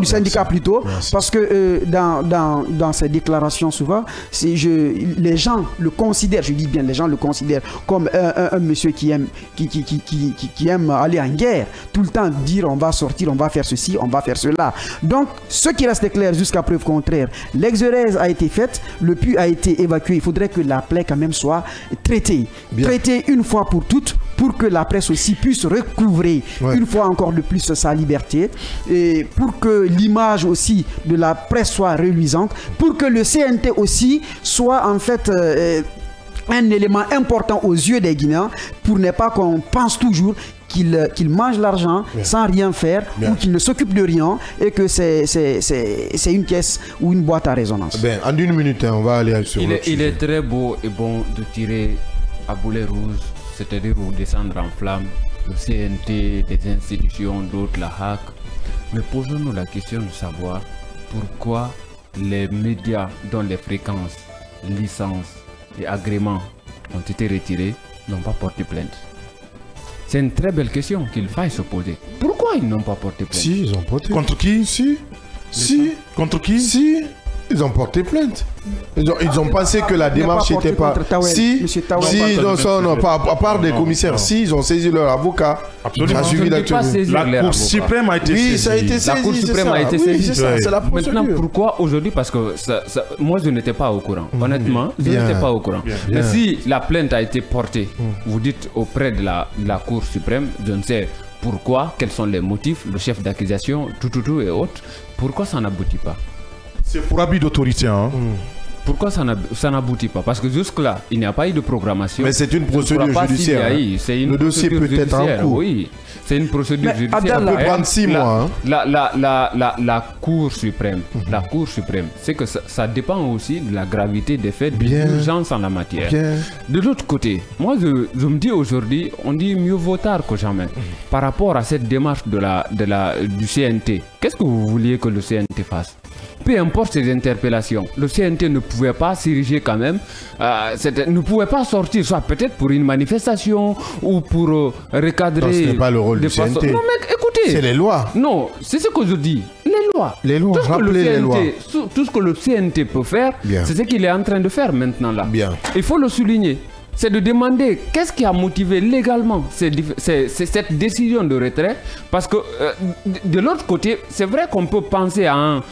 syndicat plutôt, parce que dans ses déclarations souvent, les gens le considèrent, je dis bien, les gens le considèrent comme un monsieur qui aime aller en guerre, tout le temps dire on va sortir, on va faire ceci, on va faire cela. Donc, ce qui reste clair jusqu'à preuve contraire, l'exercice Thérèse a été faite, le puits a été évacué. Il faudrait que la plaie quand même soit traitée. Traitée une fois pour toutes, pour que la presse aussi puisse recouvrer une fois encore de plus sa liberté, et pour que l'image aussi de la presse soit reluisante, pour que le CNT aussi soit en fait un élément important aux yeux des Guinéens, pour ne pas qu'on pense toujours qu'il mange l'argent sans rien faire, ou qu'il ne s'occupe de rien, et que c'est une caisse ou une boîte à résonance. En une minute, on va aller sur il est très beau et bon de tirer à boulet rouge, c'est-à-dire descendre en flamme le CNT, des institutions, d'autres, la HAC. Mais posons-nous la question de savoir pourquoi les médias dont les fréquences, licences et agréments ont été retirés n'ont pas porté plainte. C'est une très belle question qu'il faille se poser. Pourquoi ils n'ont pas porté plainte? Si, ils ont porté. Contre qui? Si. Contre qui? Si. Ils ont porté plainte. Ils ont pensé que la démarche n'était pas... Non, à part des commissaires. Si, ils ont saisi leur avocat. Absolument. La Cour suprême a été saisie. Oui, ça a été saisi. La Cour suprême a été saisie. C'est la procédure. Maintenant, pourquoi aujourd'hui? Parce que moi, je n'étais pas au courant. Honnêtement, je n'étais pas au courant. Mais si la plainte a été portée, vous dites auprès de la Cour suprême, je ne sais pourquoi, quels sont les motifs, le chef d'accusation, tout et autres, pourquoi ça n'aboutit pas? C'est pour abus d'autorité. Pourquoi ça n'aboutit pas? Parce que jusque-là, il n'y a pas eu de programmation. Mais c'est une procédure judiciaire. Le dossier peut être en cours. Oui, c'est une procédure judiciaire. Ça peut prendre 6 mois. La Cour suprême, c'est que ça dépend aussi de la gravité des faits, de l'urgence en la matière. De l'autre côté, moi je me dis aujourd'hui, on dit mieux vaut tard que jamais. Par rapport à cette démarche du CNT, qu'est-ce que vous vouliez que le CNT fasse? Peu importe ces interpellations, le CNT ne pouvait pas s'ériger quand même, ne pouvait pas sortir, soit peut-être pour une manifestation ou pour recadrer... Non, ce n'est pas le rôle du CNT. Non mec, écoutez... C'est les lois. Non, c'est ce que je dis. Les lois, rappelez les lois. Tout ce que le CNT peut faire, c'est ce qu'il est en train de faire maintenant là. Il faut le souligner. C'est de demander qu'est-ce qui a motivé légalement cette décision de retrait. Parce que de l'autre côté, c'est vrai qu'on peut penser à un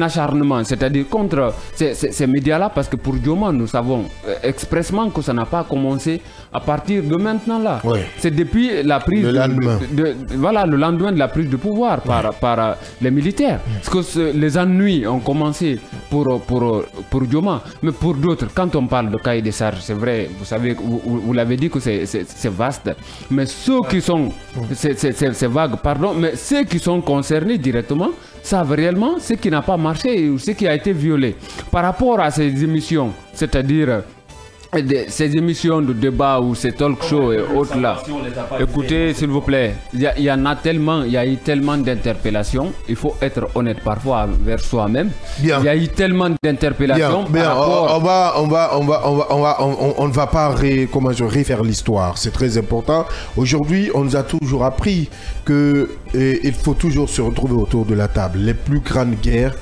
acharnement, c'est-à-dire contre ces médias-là, parce que pour Dioma, nous savons expressément que ça n'a pas commencé à partir de maintenant là. C'est depuis la prise le lendemain de la prise de pouvoir par les militaires. Parce que les ennuis ont commencé pour Dioma, mais pour d'autres, quand on parle de cahier des charges, c'est vrai. Vous savez, vous l'avez dit que c'est vaste, mais ceux qui sont, c'est vague, pardon, mais ceux qui sont concernés directement savent réellement ce qui n'a pas marché ou ce qui a été violé. Par rapport à ces émissions, c'est-à-dire ces émissions de débat ou ces talk shows et autres là, écoutez s'il vous plaît, il y a eu tellement d'interpellations, il faut être honnête parfois vers soi-même. Il y a eu tellement d'interpellations. On ne va pas refaire l'histoire, c'est très important. Aujourd'hui, on nous a toujours appris que il faut toujours se retrouver autour de la table. Les plus grandes guerres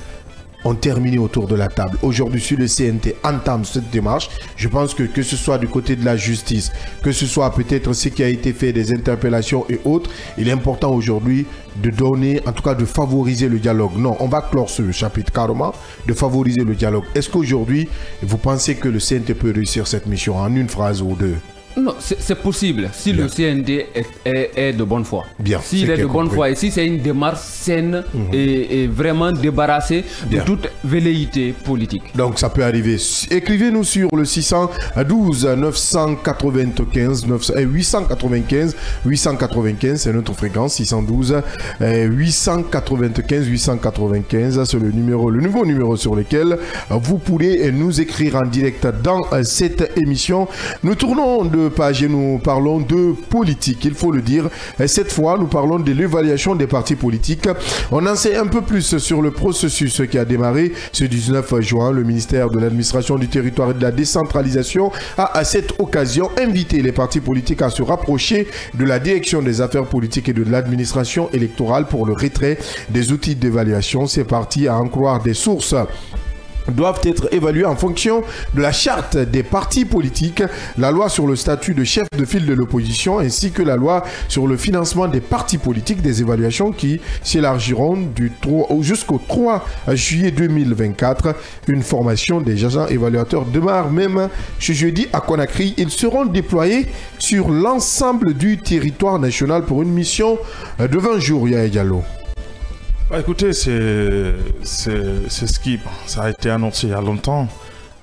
ont terminé autour de la table. Aujourd'hui, si le CNT entame cette démarche, je pense que ce soit du côté de la justice, que ce soit peut-être ce qui a été fait, des interpellations et autres, il est important aujourd'hui de donner, en tout cas de favoriser le dialogue. Non, on va clore ce chapitre carrément, de favoriser le dialogue. Est-ce qu'aujourd'hui, vous pensez que le CNT peut réussir cette mission en une phrase ou deux? Non, c'est possible si le CNT est de bonne foi. S'il est de bonne foi et si c'est une démarche saine et vraiment débarrassée de toute velléité politique. Donc ça peut arriver. Écrivez-nous sur le 612 995 895, c'est notre fréquence 612 895 895, c'est le nouveau numéro sur lequel vous pourrez nous écrire en direct dans cette émission. Nous tournons de page et nous parlons de politique, il faut le dire. Et cette fois, nous parlons de l'évaluation des partis politiques. On en sait un peu plus sur le processus qui a démarré ce 19 juin. Le ministère de l'administration du territoire et de la décentralisation a à cette occasion invité les partis politiques à se rapprocher de la direction des affaires politiques et de l'administration électorale pour le retrait des outils d'évaluation. Ces partis, à en croire des sources doivent être évalués en fonction de la charte des partis politiques, la loi sur le statut de chef de file de l'opposition ainsi que la loi sur le financement des partis politiques, des évaluations qui s'élargiront jusqu'au 3 juillet 2024. Une formation des agents évaluateurs démarre même ce jeudi à Conakry. Ils seront déployés sur l'ensemble du territoire national pour une mission de 20 jours, Yaya Diallo. Écoutez, c'est ce qui ça a été annoncé il y a longtemps.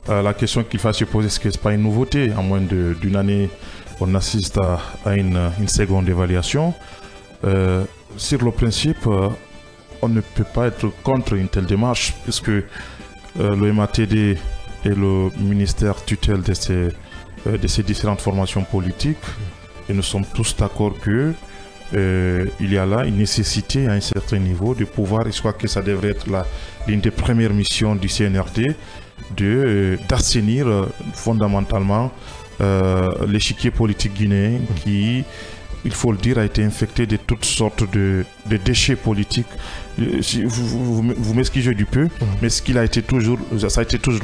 La question qu'il faut se poser, est-ce que ce n'est pas une nouveauté? En moins d'une année, on assiste à une seconde évaluation. Sur le principe, on ne peut pas être contre une telle démarche, puisque le MATD et le ministère tutelle de ces différentes formations politiques, et nous sommes tous d'accord que il y a là une nécessité à un certain niveau de pouvoir, et je crois que ça devrait être l'une des premières missions du CNRD, d'assainir fondamentalement l'échiquier politique guinéen qui, il faut le dire, a été infecté de toutes sortes de déchets politiques. Vous m'excusez du peu, mais ça a été toujours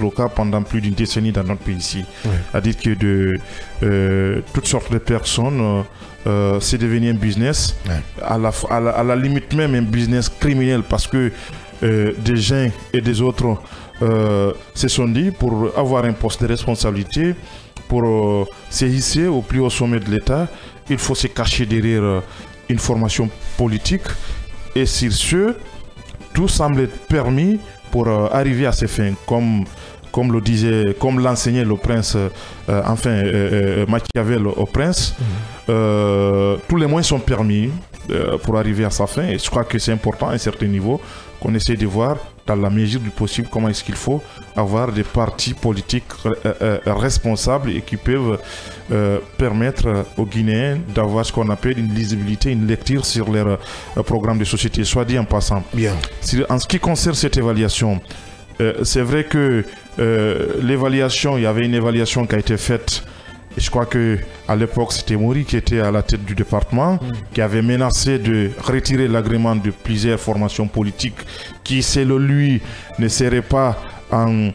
le cas pendant plus d'une décennie dans notre pays ici. C'est-à-dire que toutes sortes de personnes, c'est devenu un business, à la limite même un business criminel, parce que des gens et des autres se sont dit, pour avoir un poste de responsabilité, pour se hisser au plus haut sommet de l'État, il faut se cacher derrière une formation politique, et sur ce, tout semble être permis pour arriver à ses fins, comme l'enseignait le prince, Machiavel au prince. Tous les moyens sont permis pour arriver à sa fin, et je crois que c'est important à un certain niveau qu'on essaie de voir dans la mesure du possible comment est-ce qu'il faut avoir des partis politiques responsables et qui peuvent permettre aux Guinéens d'avoir ce qu'on appelle une lisibilité, une lecture sur leur programme de société, soit dit en passant. Bien. En ce qui concerne cette évaluation, c'est vrai que l'évaluation, il y avait une évaluation qui a été faite. Et je crois qu'à l'époque, c'était Mori qui était à la tête du département, qui avait menacé de retirer l'agrément de plusieurs formations politiques qui, selon lui, ne seraient pas en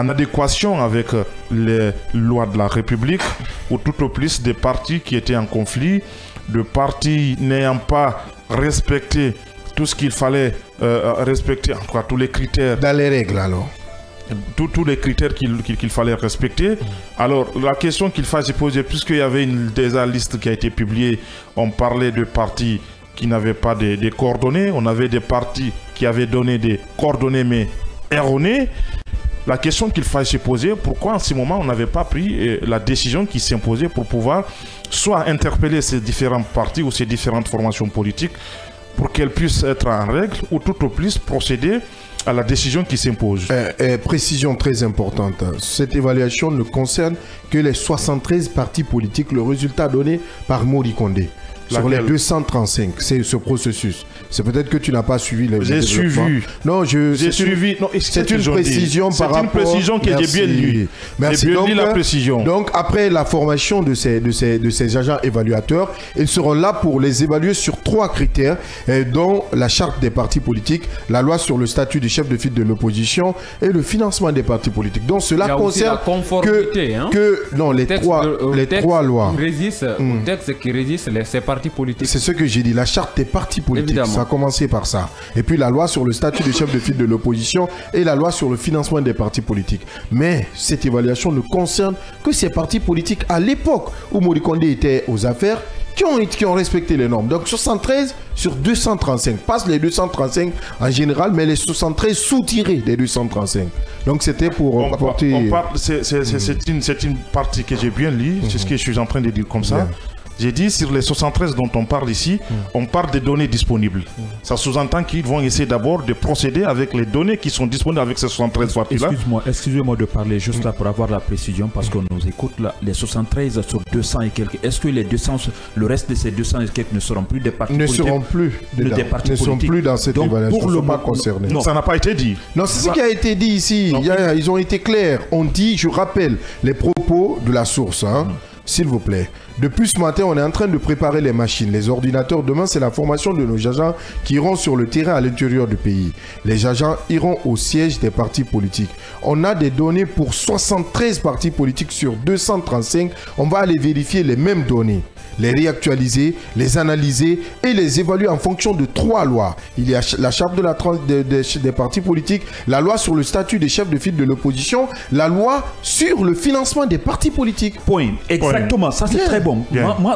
adéquation avec les lois de la République, ou tout au plus des partis qui étaient en conflit, de partis n'ayant pas respecté tout ce qu'il fallait respecter, en tout cas tous les critères. Dans les règles alors. Tous les critères qu'il fallait respecter. Alors, la question qu'il fallait se poser, puisqu'il y avait déjà une liste qui a été publiée, on parlait de partis qui n'avaient pas des coordonnées, on avait des partis qui avaient donné des coordonnées mais erronées. La question qu'il fallait se poser, pourquoi en ce moment on n'avait pas pris la décision qui s'imposait pour pouvoir soit interpeller ces différents partis ou ces différentes formations politiques pour qu'elles puissent être en règle, ou tout au plus procéder à la décision qui s'impose. Précision très importante, cette évaluation ne concerne que les 73 partis politiques, le résultat donné par Mori Condé. Sur les 235, c'est ce processus. C'est peut-être que tu n'as pas suivi le J'ai suivi. Non, j'ai suivi. C'est une précision par rapport. C'est une précision que j'ai bien lue. Merci. J'ai bien lu la précision. Donc, après la formation de ces agents évaluateurs, ils seront là pour les évaluer sur 3 critères, dont la charte des partis politiques, la loi sur le statut du chef de file de l'opposition et le financement des partis politiques. Donc, cela concerne les trois lois. Le texte qui régisse ces partis politiques. C'est ce que j'ai dit, la charte des partis politiques. Évidemment. Ça a commencé par ça. Et puis la loi sur le statut de chef de file de l'opposition et la loi sur le financement des partis politiques. Mais cette évaluation ne concerne que ces partis politiques à l'époque où Mori Condé était aux affaires, qui ont respecté les normes. Donc 73 sur 235. Pas les 235 en général, mais les 73 sous-tirés des 235. Donc c'était pour apporter... C'est une partie que j'ai bien lue, c'est ce que je suis en train de dire comme ça. Bien. J'ai dit, sur les 73 dont on parle ici, on parle des données disponibles. Ça sous-entend qu'ils vont essayer d'abord de procéder avec les données qui sont disponibles avec ces 73 parties-là. Excusez-moi de parler juste là pour avoir la précision, parce qu'on nous écoute là, les 73 sur 200 et quelques. Est-ce que les 200, le reste de ces 200 et quelques ne seront plus des partis politiques? Ne seront plus dedans. Ne sont plus dans cette évaluation. Pour le pas concernés. Non, ça n'a pas été dit. Non, c'est ce qui a été dit ici. Ils ont été clairs. On dit, je rappelle les propos de la source, s'il vous plaît. Depuis ce matin, on est en train de préparer les machines, les ordinateurs. Demain, c'est la formation de nos agents qui iront sur le terrain à l'intérieur du pays. Les agents iront au siège des partis politiques. On a des données pour 73 partis politiques sur 235. On va aller vérifier les mêmes données, les réactualiser, les analyser et les évaluer en fonction de 3 lois. Il y a la charte des partis politiques, la loi sur le statut des chefs de file de l'opposition, la loi sur le financement des partis politiques. Point. Exactement, ça c'est très bon.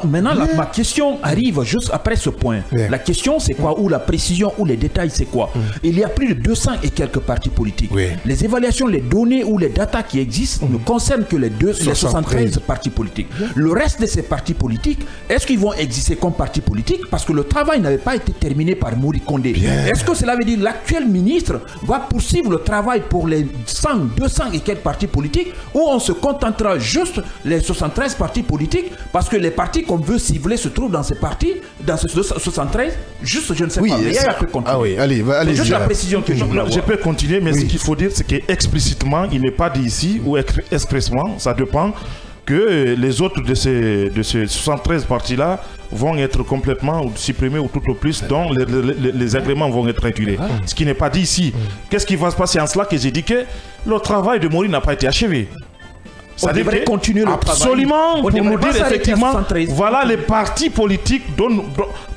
Maintenant, ma question arrive juste après ce point. La question c'est quoi? Ou la précision ou les détails c'est quoi? Il y a plus de 200 et quelques partis politiques. Les évaluations, les données ou les datas qui existent ne concernent que les 73 partis politiques. Le reste de ces partis politiques, est-ce qu'ils vont exister comme partis politiques? Parce que le travail n'avait pas été terminé par Mori Kondé. Est-ce que cela veut dire que l'actuel ministre va poursuivre le travail pour les 100, 200 et quelques partis politiques, ou on se contentera juste les 73 partis politiques, parce que les partis qu'on veut cibler se trouvent dans ces partis, dans ces 73, juste je ne sais pas. Mais il y a un peu continuer. Ah oui, allez, juste la précision que je peux continuer, mais ce qu'il faut dire, c'est qu'explicitement, il n'est pas dit ici, ou expressement, ça dépend, que les autres de ces 73 partis-là vont être complètement supprimés ou tout au plus, dont les agréments vont être retirés. Ce qui n'est pas dit ici. Qu'est-ce qui va se passer en cela que j'ai dit que le travail de Mori n'a pas été achevé? Ça devrait continuer le absolument travail. Pour nous dire effectivement, voilà les partis politiques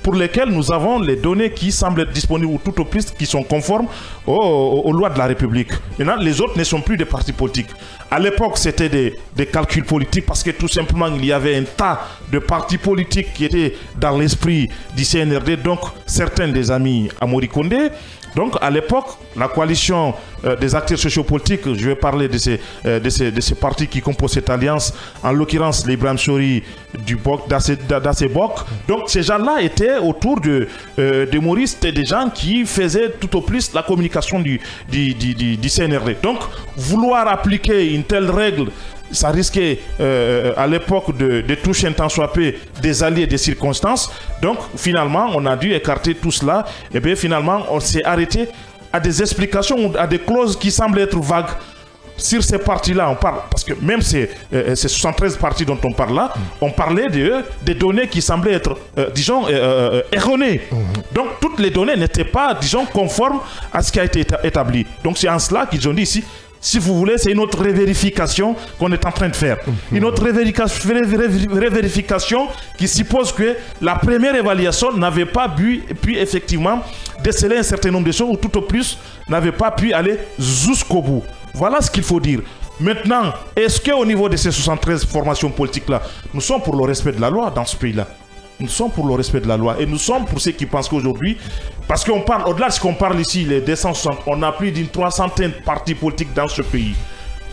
pour lesquels nous avons les données qui semblent être disponibles ou tout au plus qui sont conformes aux lois de la République. Maintenant, les autres ne sont plus des partis politiques. À l'époque, c'était des calculs politiques parce que tout simplement, il y avait un tas de partis politiques qui étaient dans l'esprit du CNRD, donc certains des amis à Mori Kondé. Donc, à l'époque, la coalition des acteurs sociopolitiques, je vais parler de ces partis qui composent cette alliance, en l'occurrence l'Ibrahim Sori du BOC, d'Assebok. Donc, ces gens-là étaient autour de Mori, c'était des gens qui faisaient tout au plus la communication du CNRD. Donc, vouloir appliquer une telle règle, ça risquait à l'époque de toucher un temps soit peu des alliés des circonstances. Donc finalement, on a dû écarter tout cela. Et bien finalement, on s'est arrêté à des explications, à des clauses qui semblent être vagues. Sur ces partis-là, on parle, parce que même ces 73 partis dont on parle là, on parlait des données qui semblaient être, disons, erronées. Donc toutes les données n'étaient pas, disons, conformes à ce qui a été établi. Donc c'est en cela qu'ils ont dit ici, si vous voulez, c'est une autre révérification qu'on est en train de faire. Une autre révérification qui suppose que la première évaluation n'avait pas pu effectivement déceler un certain nombre de choses, ou tout au plus n'avait pas pu aller jusqu'au bout. Voilà ce qu'il faut dire. Maintenant, est-ce qu'au niveau de ces 73 formations politiques-là, nous sommes pour le respect de la loi dans ce pays-là? Nous sommes pour le respect de la loi et nous sommes pour ceux qui pensent qu'aujourd'hui, parce qu'on parle, au-delà de ce qu'on parle ici, les 260, on a plus d'une 300 partis politiques dans ce pays.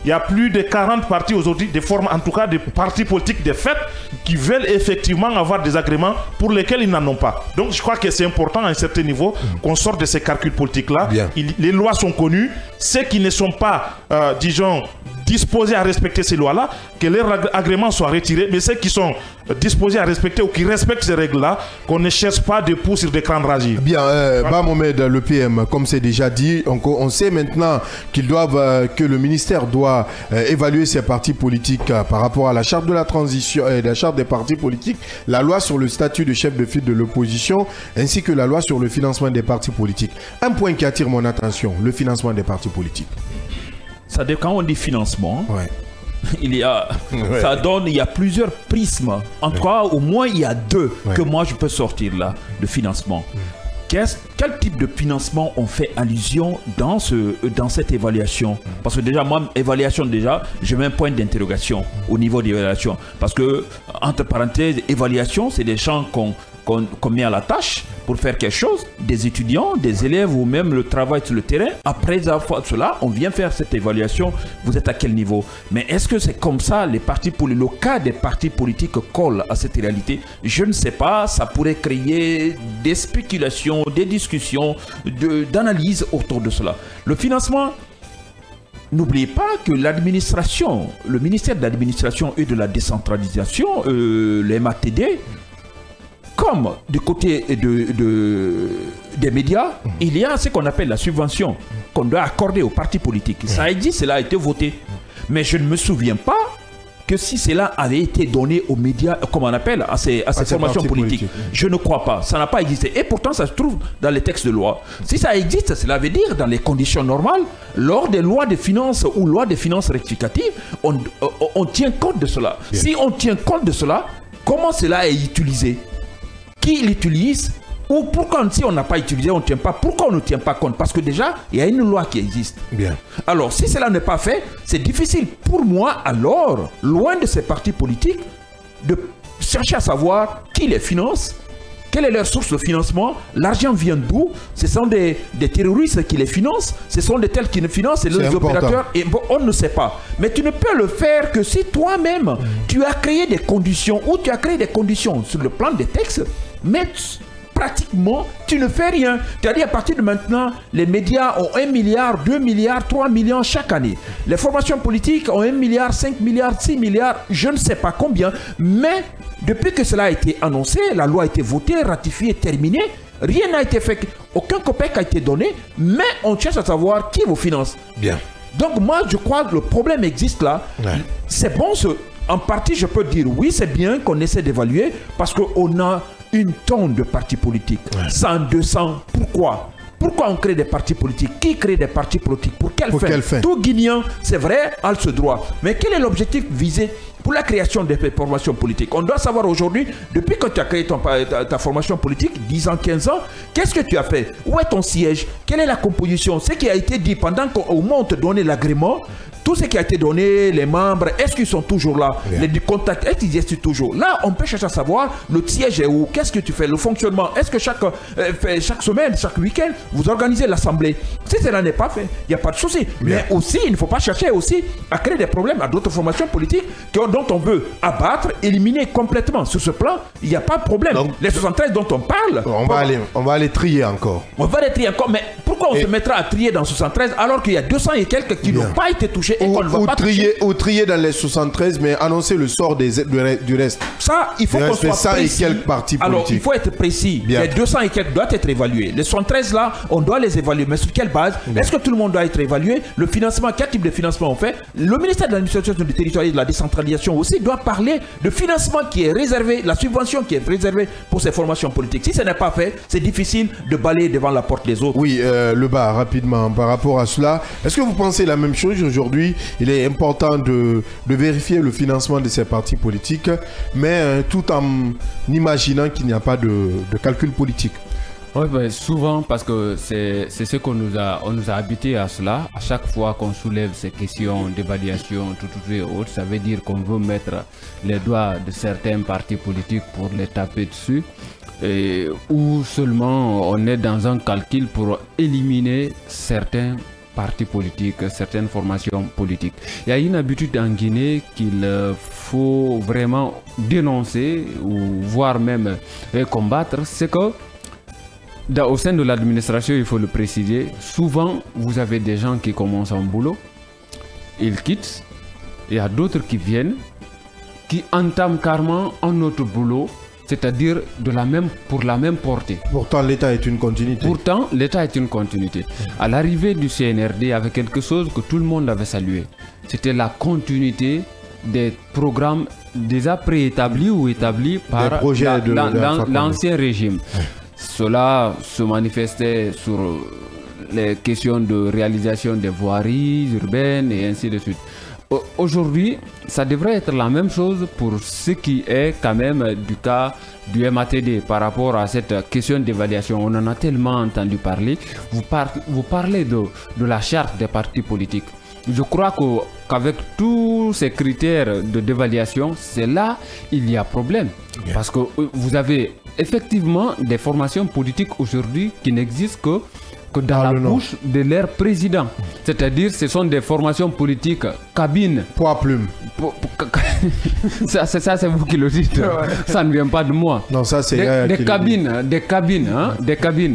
Il y a plus de 40 partis aujourd'hui, des formes, en tout cas des partis politiques de fait, qui veulent effectivement avoir des agréments pour lesquels ils n'en ont pas. Donc je crois que c'est important à un certain niveau qu'on sorte de ces calculs politiques-là. Les lois sont connues. Ceux qui ne sont pas, disons, disposés à respecter ces lois-là, que leurs agréments soient retirés, mais ceux qui sont disposés à respecter ou qui respectent ces règles-là, qu'on ne cherche pas de pouls sur des crânes rasés. Bien, Ba Mohamed, le PM, comme c'est déjà dit, on sait maintenant que le ministère doit évaluer ces partis politiques par rapport à la charte de la transition, la charte des partis politiques, la loi sur le statut de chef de file de l'opposition, ainsi que la loi sur le financement des partis politiques. Un point qui attire mon attention, le financement des partis politiques. Ça, quand on dit financement, il y a, ça donne, il y a plusieurs prismes. En tout cas, au moins, il y a deux que moi je peux sortir là, de financement. Quel type de financement on fait allusion dans cette évaluation? Parce que déjà, moi, évaluation, déjà, je mets un point d'interrogation au niveau d'évaluation. Parce que, entre parenthèses, évaluation, c'est des gens qu'on met à la tâche pour faire quelque chose, des étudiants, des élèves ou même le travail sur le terrain. Après cela, on vient faire cette évaluation. Vous êtes à quel niveau? Mais est-ce que c'est comme ça, le cas des partis politiques colle à cette réalité? Je ne sais pas, ça pourrait créer des spéculations, des discussions, d'analyse autour de cela. Le financement, n'oubliez pas que l'administration, le ministère de l'administration et de la décentralisation, le MATD, comme du côté des médias, il y a ce qu'on appelle la subvention qu'on doit accorder aux partis politiques. Ça a dit, cela a été voté. Mais je ne me souviens pas que si cela avait été donné aux médias, comme on appelle, à ces formations politiques. Je ne crois pas. Ça n'a pas existé. Et pourtant, ça se trouve dans les textes de loi. Si ça existe, cela veut dire, dans les conditions normales, lors des lois de finances ou lois de finances rectificatives, on tient compte de cela. Bien. Si on tient compte de cela, comment cela est utilisé? Qui l'utilise? Ou pourquoi, si on n'a pas utilisé, on ne tient pas? Pourquoi on ne tient pas compte? Parce que déjà, il y a une loi qui existe. Bien. Alors, si cela n'est pas fait, c'est difficile pour moi, alors, loin de ces partis politiques, de chercher à savoir qui les finance, quelle est leur source de financement, l'argent vient d'où, ce sont des terroristes qui les financent, ce sont des tels qui les financent, et les opérateurs, et bon, on ne sait pas. Mais tu ne peux le faire que si toi-même, tu as créé des conditions, ou tu as créé des conditions sur le plan des textes, mais pratiquement, tu ne fais rien. C'est-à-dire, à partir de maintenant, les médias ont 1 milliard, 2 milliards, 3 millions chaque année. Les formations politiques ont 1 milliard, 5 milliards, 6 milliards, je ne sais pas combien. Mais, depuis que cela a été annoncé, la loi a été votée, ratifiée, terminée, rien n'a été fait. Aucun copec n'a été donné, mais on cherche à savoir qui vous finance. Bien. Donc, moi, je crois que le problème existe là. Ouais. C'est bon, en partie, je peux dire oui, c'est bien qu'on essaie d'évaluer parce qu'on a une tonne de partis politiques. 100, 200. Pourquoi? Pourquoi on crée des partis politiques? Qui crée des partis politiques? Pour quelle fin? Tout Guinéen, c'est vrai, a ce droit. Mais quel est l'objectif visé pour la création des formations politiques? On doit savoir aujourd'hui, depuis que tu as créé ta formation politique, 10 ans, 15 ans, qu'est-ce que tu as fait? Où est ton siège? Quelle est la composition? Ce qui a été dit pendant qu'au moment on te donnait l'agrément, tout ce qui a été donné, les membres, est-ce qu'ils sont toujours là? Les contacts, est-ce qu'ils existent toujours? Là, on peut chercher à savoir le siège est où? Qu'est-ce que tu fais? Le fonctionnement, est-ce que chaque semaine, chaque week-end, vous organisez l'assemblée? Si cela n'est pas fait, il n'y a pas de souci. Mais aussi, il ne faut pas chercher aussi à créer des problèmes à d'autres formations politiques dont on veut abattre, éliminer complètement. Sur ce plan, il n'y a pas de problème. Donc, les 73 dont on parle... On va les trier encore. On va les trier encore, mais pourquoi on se mettra à trier dans 73 alors qu'il y a 200 et quelques qui n'ont pas été touchés et qu'on ne va pas toucher? Ou trier dans les 73, mais annoncer le sort du reste. Ça, il faut qu'on soit précis. Et quelques partis politiques. Alors, il faut être précis. Bien. Les 200 et quelques doivent être évalués. Les 73 là, on doit les évaluer. Mais sur quelle base? Est-ce que tout le monde doit être évalué? Le financement, quel type de financement on fait? Le ministère de l'administration du territoire et de la décentralisation aussi doit parler de financement qui est réservé, la subvention qui est réservée pour ces formations politiques. Si ce n'est pas fait, c'est difficile de balayer devant la porte des autres. Oui, le bas, rapidement, par rapport à cela, est-ce que vous pensez la même chose aujourd'hui? Il est important de vérifier le financement de ces partis politiques, mais tout en imaginant qu'il n'y a pas de calcul politique. Oui, ben, souvent, parce que c'est ce qu'on nous a habitué à cela. À chaque fois qu'on soulève ces questions d'évaluation, tout et autres, ça veut dire qu'on veut mettre les doigts de certains partis politiques pour les taper dessus. Ou seulement on est dans un calcul pour éliminer certains partis politiques, certaines formations politiques. Il y a une habitude en Guinée qu'il faut vraiment dénoncer ou voire même combattre, c'est que au sein de l'administration, il faut le préciser, souvent vous avez des gens qui commencent un boulot, ils quittent, il y a d'autres qui viennent, qui entament carrément un autre boulot, c'est-à-dire pour la même portée. Pourtant, l'État est une continuité. À l'arrivée du CNRD, il y avait quelque chose que tout le monde avait salué. C'était la continuité des programmes déjà préétablis ou établis par l'ancien régime. Cela se manifestait sur les questions de réalisation des voiries urbaines et ainsi de suite. Aujourd'hui, ça devrait être la même chose pour ce qui est quand même du cas du MATD par rapport à cette question d'évaluation. On en a tellement entendu parler. Vous parlez de la charte des partis politiques. Je crois qu'avec tous ces critères d'évaluation, c'est là il y a problème. Bien. Parce que vous avez effectivement des formations politiques aujourd'hui qui n'existent que dans la bouche de leur président. C'est-à-dire ce sont des formations politiques cabines. Poids plume. Ça c'est vous qui le dites. Ça ne vient pas de moi. Non, ça c'est des cabines,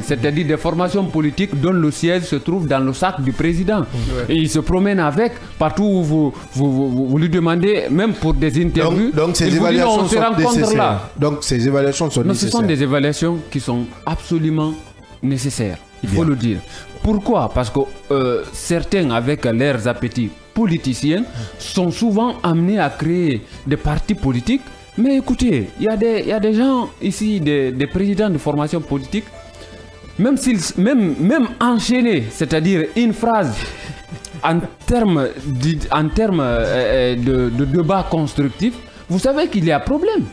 c'est-à-dire des formations politiques dont le siège se trouve dans le sac du président. Et il se promène avec partout où vous lui demandez, même pour des interviews. Donc ces évaluations sont nécessaires. Donc ces évaluations sont nécessaires. Ce sont des évaluations qui sont absolument nécessaires. Il faut le dire. Pourquoi? Parce que certains, avec leurs appétits politiciens, sont souvent amenés à créer des partis politiques. Mais écoutez, il y a des gens ici, des présidents de formation politique, même enchaînés, c'est-à-dire une phrase en termes de débat constructif, vous savez qu'il y a problème.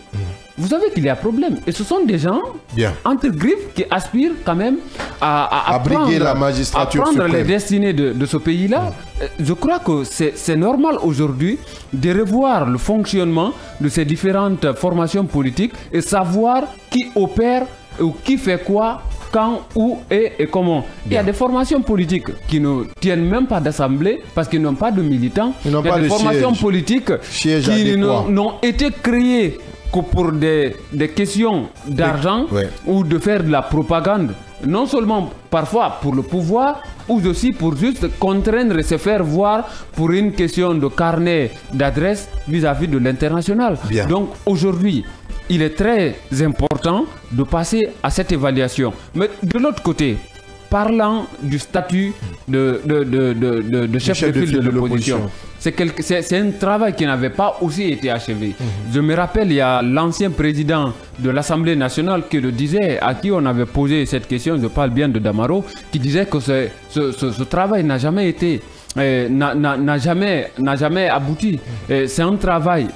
Vous savez qu'il y a problème. Et ce sont des gens, entre griffes, qui aspirent quand même à briguer la magistrature prendre suprême. les destinées de ce pays-là. Je crois que c'est normal aujourd'hui de revoir le fonctionnement de ces différentes formations politiques et savoir qui opère ou qui fait quoi, quand, où et comment. Il y a des formations politiques qui ne tiennent même pas d'assemblée parce qu'ils n'ont pas de militants. Il y a des formations politiques qui n'ont été créées que pour des questions d'argent ou de faire de la propagande, non seulement parfois pour le pouvoir, ou aussi pour juste contraindre et se faire voir pour une question de carnet d'adresse vis-à-vis de l'international. Donc aujourd'hui, il est très important de passer à cette évaluation. Mais de l'autre côté, parlant du statut de chef de file de l'opposition, c'est un travail qui n'avait pas aussi été achevé. Je me rappelle, il y a l'ancien président de l'Assemblée nationale qui le disait, à qui on avait posé cette question, je parle bien de Damaro, qui disait que ce travail n'a jamais été... n'a jamais abouti. C'est un travail,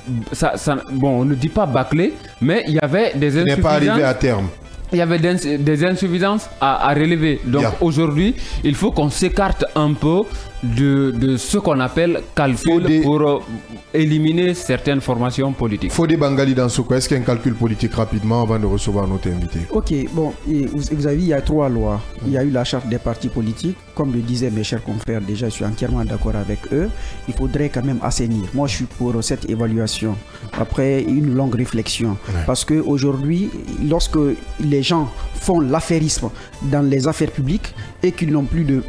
bon, on ne dit pas bâclé, mais il y avait des insuffisances. Il n'est pas arrivé à terme. Il y avait des insuffisances à relever. Donc aujourd'hui, il faut qu'on s'écarte un peu de ce qu'on appelle calcul pour éliminer certaines formations politiques. Fodé Bangali Dansoko, est-ce qu'il y a un calcul politique rapidement avant de recevoir notre invité? Ok, bon, vous avez vu, il y a 3 lois. Il y a eu la charte des partis politiques. Comme le disaient mes chers confrères, déjà, je suis entièrement d'accord avec eux. Il faudrait quand même assainir. Moi, je suis pour cette évaluation après une longue réflexion. Parce qu'aujourd'hui, lorsque les gens font l'affairisme dans les affaires publiques et qu'ils n'ont plus de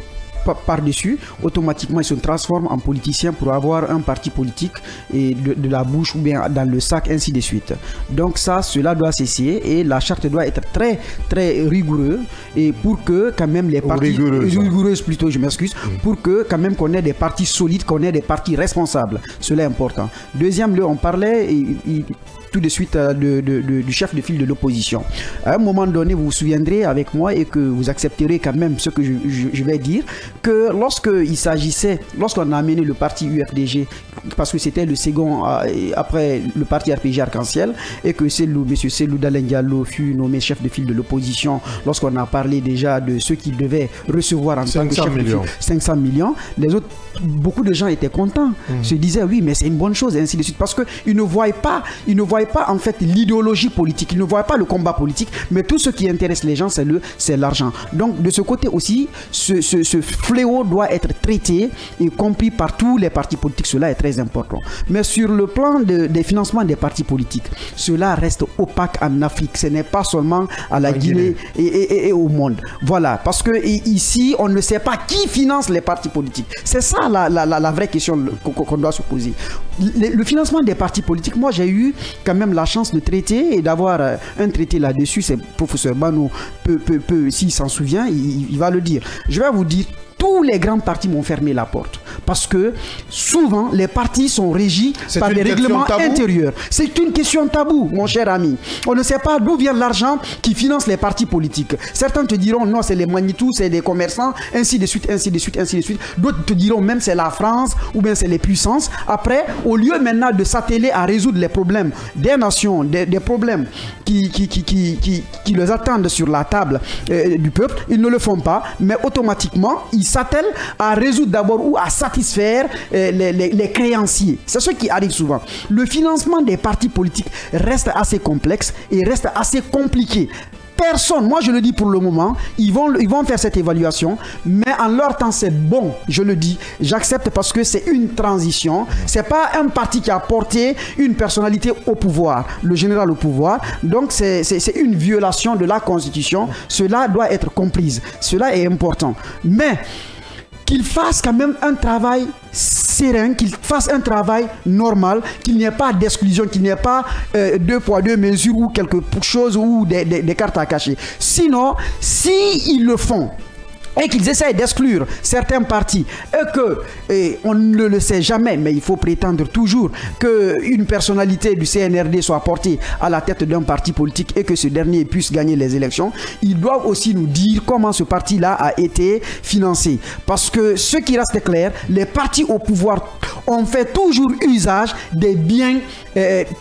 par-dessus, automatiquement ils se transforment en politiciens pour avoir un parti politique et de la bouche ou bien dans le sac, ainsi de suite. Donc cela doit cesser et la charte doit être très très rigoureuse et pour que quand même les partis rigoureuses plutôt, je m'excuse, pour que quand même qu'on ait des partis solides, qu'on ait des partis responsables. Cela est important. Deuxième, on parlait tout de suite du chef de file de l'opposition. À un moment donné, vous vous souviendrez avec moi et que vous accepterez quand même ce que je vais dire, que lorsqu'on a amené le parti UFDG, parce que c'était le second après le parti RPG Arc-en-Ciel, et que M. Selou Dalen Diallo fut nommé chef de file de l'opposition, lorsqu'on a parlé déjà de ce qu'il devait recevoir en tant que chef de file, 500 millions, les autres, beaucoup de gens étaient contents, se disaient oui, mais c'est une bonne chose, et ainsi de suite, parce qu'ils ne voient pas en fait l'idéologie politique, ils ne voient pas le combat politique, mais tout ce qui intéresse les gens, c'est l'argent. Donc de ce côté aussi, ce fléau doit être traité et compris par tous les partis politiques, cela est très important. Mais sur le plan des financements des partis politiques, cela reste opaque en Afrique, ce n'est pas seulement à la Guinée et au monde. Voilà, parce que ici, on ne sait pas qui finance les partis politiques. C'est ça la vraie question qu'on doit se poser. Le financement des partis politiques, moi j'ai eu quand même la chance de traiter et d'avoir un traité là-dessus. C'est professeur Banou, s'il s'en souvient, il va le dire. Je vais vous dire, tous les grands partis m'ont fermé la porte. Parce que souvent, les partis sont régis par des règlements intérieurs. C'est une question taboue, mon cher ami. On ne sait pas d'où vient l'argent qui finance les partis politiques. Certains te diront, non, c'est les Manitou, c'est des commerçants, ainsi de suite, ainsi de suite, ainsi de suite. D'autres te diront, même c'est la France, ou bien c'est les puissances. Après, au lieu maintenant de s'atteler à résoudre les problèmes des nations, des problèmes qui les attendent sur la table du peuple, ils ne le font pas, mais automatiquement, ils s'attellent à résoudre d'abord ou à satisfaire les créanciers. C'est ce qui arrive souvent. Le financement des partis politiques reste assez complexe et reste assez compliqué. Personne, moi je le dis pour le moment, ils vont faire cette évaluation, mais en leur temps c'est bon, je le dis, j'accepte parce que c'est une transition, c'est pas un parti qui a porté une personnalité au pouvoir, le général au pouvoir, donc c'est une violation de la Constitution, cela doit être compris, cela est important, mais qu'il fasse quand même un travail serein, qu'il fasse un travail normal, qu'il n'y ait pas d'exclusion, qu'il n'y ait pas 2 poids 2 mesures ou quelque chose ou des cartes à cacher. Sinon, s'ils le font, et qu'ils essayent d'exclure certains partis et on ne le sait jamais, mais il faut prétendre toujours qu'une personnalité du CNRD soit portée à la tête d'un parti politique et que ce dernier puisse gagner les élections, ils doivent aussi nous dire comment ce parti-là a été financé. Parce que ce qui reste clair, les partis au pouvoir ont fait toujours usage des biens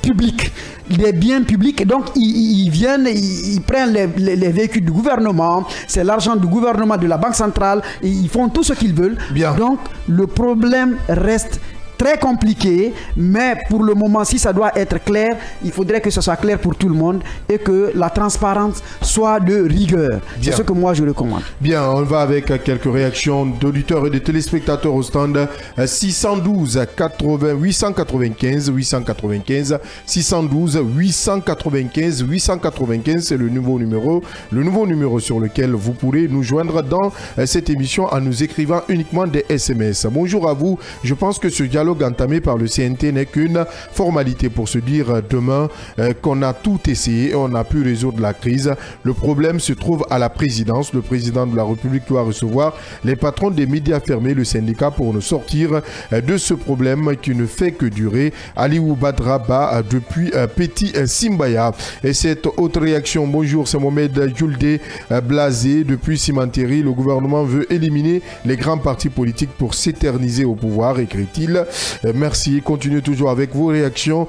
publics. Des biens publics, donc ils viennent, ils prennent les véhicules du gouvernement, c'est l'argent du gouvernement, de la banque centrale, ils font tout ce qu'ils veulent. Bien. Donc le problème reste très compliqué, mais pour le moment, si ça doit être clair, il faudrait que ce soit clair pour tout le monde et que la transparence soit de rigueur. C'est ce que moi je recommande. Bien, on va avec quelques réactions d'auditeurs et de téléspectateurs au stand 612 80 895 895 612 895 895, c'est le nouveau numéro sur lequel vous pourrez nous joindre dans cette émission en nous écrivant uniquement des SMS. Bonjour à vous, je pense que ce dialogue entamé par le CNT n'est qu'une formalité pour se dire demain qu'on a tout essayé et on a pu résoudre la crise. Le problème se trouve à la présidence. Le président de la République doit recevoir les patrons des médias fermés, le syndicat, pour nous sortir de ce problème qui ne fait que durer. Aliou Badraba depuis Petit Simbaya. Et cette autre réaction, bonjour, c'est Mohamed Juldé Blasé depuis Cimenterie. Le gouvernement veut éliminer les grands partis politiques pour s'éterniser au pouvoir, écrit-il. Merci. Continuez toujours avec vos réactions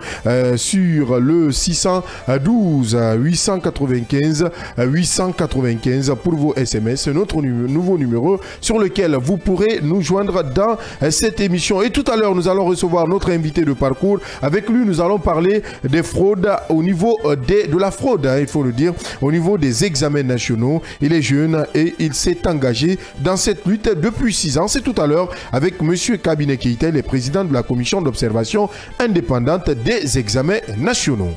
sur le 612 895 895 pour vos SMS. C'est notre nouveau numéro sur lequel vous pourrez nous joindre dans cette émission. Et tout à l'heure, nous allons recevoir notre invité de parcours. Avec lui, nous allons parler des fraudes au niveau de la fraude, hein, il faut le dire, au niveau des examens nationaux. Il est jeune et il s'est engagé dans cette lutte depuis 6 ans. C'est tout à l'heure avec M. Kabinet Keïta, le président de la commission d'observation indépendante des examens nationaux.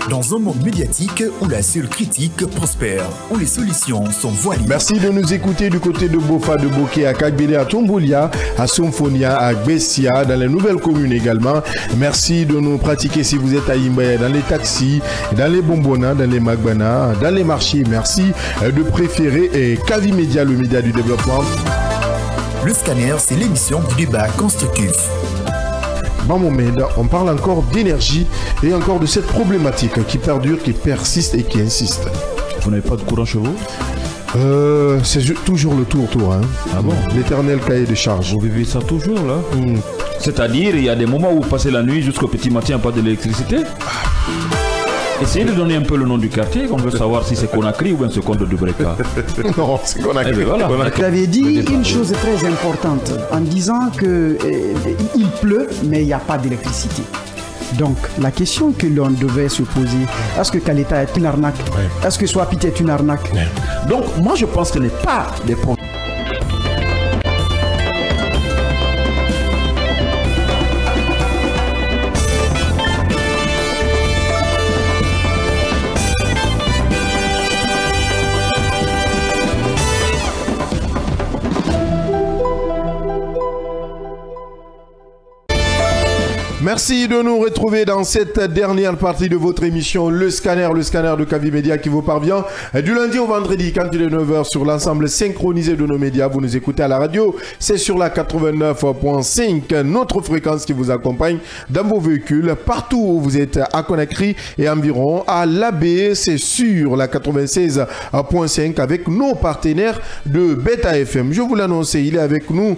Dans un monde médiatique où la seule critique prospère, où les solutions sont voilées. Merci de nous écouter du côté de Bofa, de Boké, à Kagbele, à Tomboulia, à Somfonia, à Bessia, dans les nouvelles communes également. Merci de nous pratiquer si vous êtes à Imbaya, dans les taxis, dans les bonbonnas, dans les magbana, dans les marchés. Merci de préférer Kavi Média, le média du développement. Le scanner, c'est l'émission du débat constructif. Mamomed, on parle encore d'énergie et encore de cette problématique qui perdure, qui persiste et qui insiste. Vous n'avez pas de courant chez vous? C'est toujours le tour, hein. Ah bon? L'éternel cahier de charge. Vous vivez ça toujours là? C'est-à-dire, il y a des moments où vous passez la nuit jusqu'au petit matin, pas d'électricité? Essayez de donner un peu le nom du quartier, qu'on veut savoir si c'est Conakry ou bien ce compte de Dubreka. Non, c'est Conakry. Eh voilà. Vous avez dit une chose très importante en disant qu'il pleut, mais il n'y a pas d'électricité. Donc, la question que l'on devait se poser, est-ce que Kaleta est une arnaque? Est-ce que Swapit est une arnaque? Donc, moi, je pense que ce n'est pas des problèmes. Merci de nous retrouver dans cette dernière partie de votre émission Le Scanner de Kavi Média qui vous parvient du lundi au vendredi quand il est 9h sur l'ensemble synchronisé de nos médias. Vous nous écoutez à la radio, c'est sur la 89.5, notre fréquence qui vous accompagne dans vos véhicules, partout où vous êtes à Conakry et environ. À l'AB, c'est sur la 96.5 avec nos partenaires de Beta FM. Je vous l'annonce, il est avec nous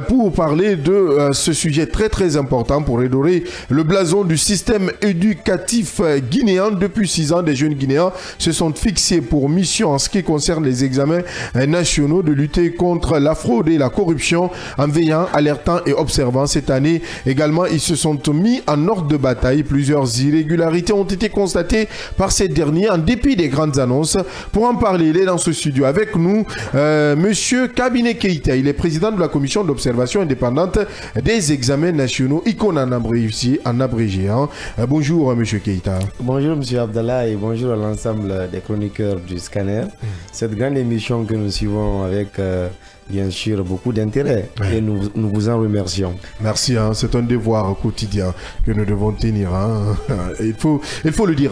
pour parler de ce sujet très très important pour redorer dévoilé le blason du système éducatif guinéen. Depuis 6 ans, des jeunes Guinéens se sont fixés pour mission en ce qui concerne les examens nationaux de lutter contre la fraude et la corruption en veillant, alertant et observant. Cette année également, ils se sont mis en ordre de bataille. Plusieurs irrégularités ont été constatées par ces derniers en dépit des grandes annonces. Pour en parler, il est dans ce studio avec nous, Monsieur Kabine Keita. Il est président de la commission d'observation indépendante des examens nationaux, ICON en abrégé. Bonjour Monsieur Keita. Bonjour Monsieur Abdallah et bonjour à l'ensemble des chroniqueurs du Scanner. Cette grande émission que nous suivons avec bien sûr beaucoup d'intérêt et nous vous en remercions. Merci, c'est un devoir quotidien que nous devons tenir. Il faut le dire.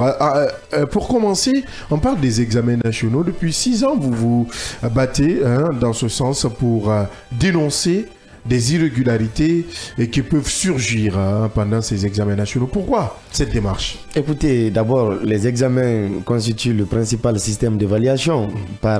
Pour commencer, on parle des examens nationaux. Depuis 6 ans, vous vous battez dans ce sens pour dénoncer des irrégularités qui peuvent surgir pendant ces examens nationaux. Pourquoi cette démarche? Écoutez, d'abord, les examens constituent le principal système d'évaluation par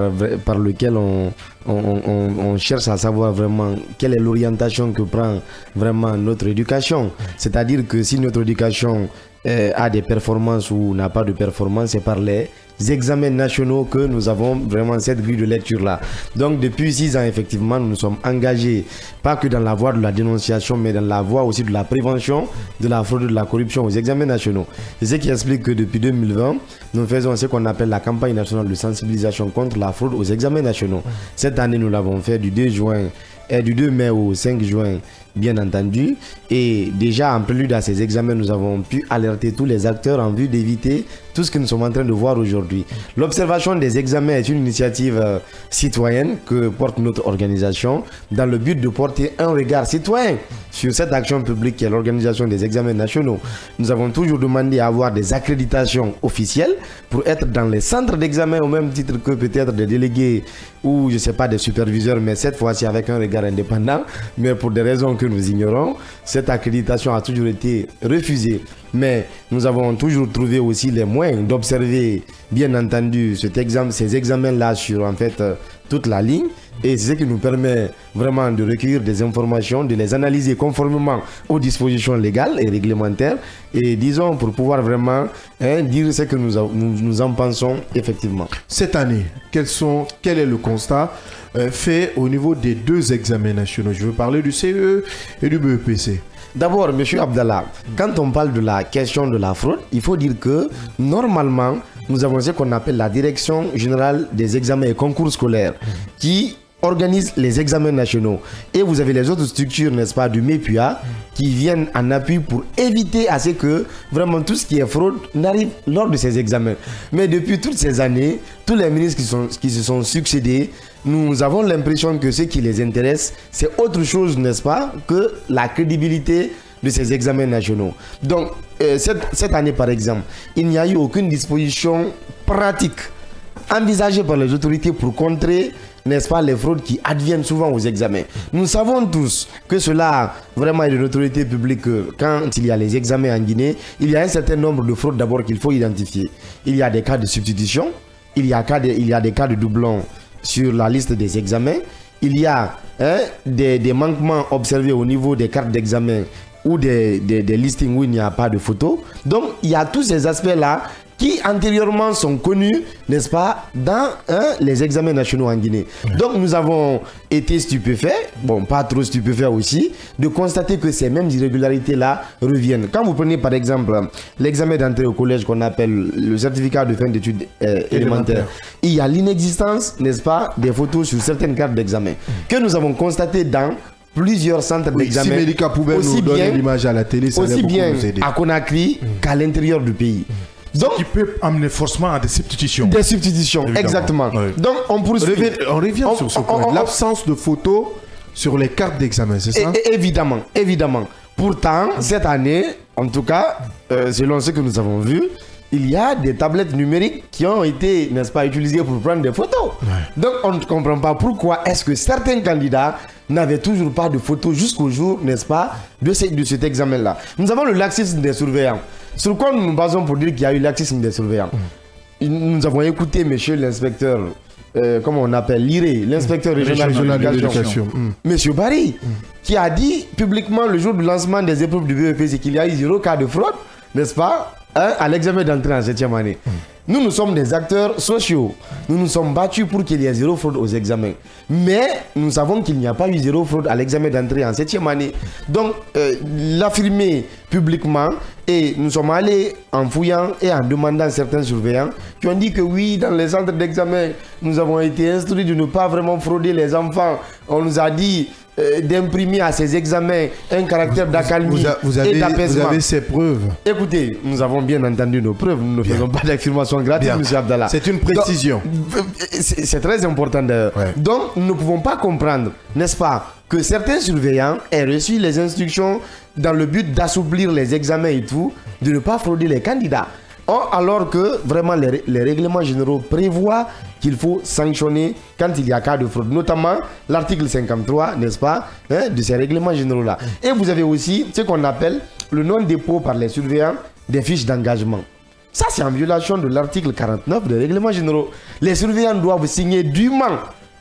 lequel on cherche à savoir vraiment quelle est l'orientation que prend vraiment notre éducation. C'est-à-dire que si notre éducation a des performances ou n'a pas de performances, c'est par les examens nationaux que nous avons vraiment cette grille de lecture là. Donc depuis 6 ans effectivement nous sommes engagés pas que dans la voie de la dénonciation mais dans la voie aussi de la prévention de la fraude et de la corruption aux examens nationaux. C'est ce qui explique que depuis 2020 nous faisons ce qu'on appelle la campagne nationale de sensibilisation contre la fraude aux examens nationaux. Cette année nous l'avons fait du 2 mai au 5 juin bien entendu, et déjà en prélude à ces examens nous avons pu alerter tous les acteurs en vue d'éviter tout ce que nous sommes en train de voir aujourd'hui. L'observation des examens est une initiative citoyenne que porte notre organisation dans le but de porter un regard citoyen sur cette action publique qui est l'organisation des examens nationaux. Nous avons toujours demandé à avoir des accréditations officielles pour être dans les centres d'examen au même titre que peut-être des délégués ou je ne sais pas des superviseurs, mais cette fois-ci avec un regard indépendant, mais pour des raisons que nous ignorons, cette accréditation a toujours été refusée. Mais nous avons toujours trouvé aussi les moyens d'observer, bien entendu, ces examens-là sur en fait toute la ligne. Et c'est ce qui nous permet vraiment de recueillir des informations, de les analyser conformément aux dispositions légales et réglementaires. Et disons, pour pouvoir vraiment dire ce que nous en pensons effectivement. Cette année, quel est le constat fait au niveau des 2 examens nationaux? Je veux parler du CE et du BEPC. D'abord, M. Abdallah, quand on parle de la question de la fraude, il faut dire que normalement, nous avons ce qu'on appelle la Direction Générale des Examens et Concours Scolaires qui organise les examens nationaux. Et vous avez les autres structures, n'est-ce pas, du MEPUA qui viennent en appui pour éviter à ce que vraiment tout ce qui est fraude n'arrive lors de ces examens. Mais depuis toutes ces années, tous les ministres qui se sont succédés, nous avons l'impression que ce qui les intéresse, c'est autre chose, n'est-ce pas, que la crédibilité de ces examens nationaux. Donc, cette année, par exemple, il n'y a eu aucune disposition pratique envisagée par les autorités pour contrer, n'est-ce pas, les fraudes qui adviennent souvent aux examens. Nous savons tous que cela vraiment est de l'autorité publique. Quand il y a les examens en Guinée, il y a un certain nombre de fraudes d'abord qu'il faut identifier. Il y a des cas de substitution, il y a des cas de doublons sur la liste des examens, il y a des manquements observés au niveau des cartes d'examen ou des listings où il n'y a pas de photos. Donc il y a tous ces aspects-là qui antérieurement sont connus, n'est-ce pas, dans les examens nationaux en Guinée. Donc nous avons été stupéfaits, bon pas trop stupéfaits aussi, de constater que ces mêmes irrégularités-là reviennent. Quand vous prenez par exemple l'examen d'entrée au collège qu'on appelle le certificat de fin d'études élémentaires, il y a l'inexistence, n'est-ce pas, des photos sur certaines cartes d'examen que nous avons constaté dans plusieurs centres d'examen, si Mélika pouvait nous donner l'image à la télé, ça aussi bien à Conakry qu'à l'intérieur du pays. Donc, qui peut amener forcément à des substitutions. Des substitutions, évidemment. Exactement. Oui. Donc, on revient sur ce point. L'absence de photos sur les cartes d'examen, c'est ça? Évidemment, évidemment. Pourtant, cette année, en tout cas, selon ce que nous avons vu, il y a des tablettes numériques qui ont été, n'est-ce pas, utilisées pour prendre des photos. Ouais. Donc, on ne comprend pas pourquoi est-ce que certains candidats n'avaient toujours pas de photos jusqu'au jour, n'est-ce pas, de cet examen-là. Nous avons le laxisme des surveillants. Sur quoi nous nous basons pour dire qu'il y a eu laxisme des surveillants? Nous avons écouté monsieur l'inspecteur comment on appelle, l'IRE, l'inspecteur régional de l'éducation, Monsieur Barry, qui a dit publiquement le jour du lancement des épreuves du BEP, c'est qu'il y a eu 0 cas de fraude, n'est-ce pas, à l'examen d'entrée en 7e année. Nous sommes des acteurs sociaux. Nous nous sommes battus pour qu'il y ait 0 fraude aux examens. Mais nous savons qu'il n'y a pas eu 0 fraude à l'examen d'entrée en 7e année. Donc, l'affirmer publiquement, et nous sommes allés en fouillant et en demandant à certains surveillants qui ont dit que oui, dans les centres d'examen, nous avons été instruits de ne pas vraiment frauder les enfants. On nous a dit d'imprimer à ces examens un caractère d'accalmie et d'apaisement. Vous avez ces preuves. Écoutez, nous avons bien entendu nos preuves. Nous ne faisons pas d'affirmation gratuite, M. Abdallah. C'est une précision. C'est très important d'ailleurs. Donc, nous ne pouvons pas comprendre, n'est-ce pas, que certains surveillants aient reçu les instructions dans le but d'assouplir les examens et tout, de ne pas frauder les candidats. Alors que vraiment les règlements généraux prévoient qu'il faut sanctionner quand il y a cas de fraude, notamment l'article 53, n'est-ce pas, de ces règlements généraux-là. Et vous avez aussi ce qu'on appelle le non-dépôt par les surveillants des fiches d'engagement. Ça, c'est en violation de l'article 49 des règlements généraux. Les surveillants doivent signer dûment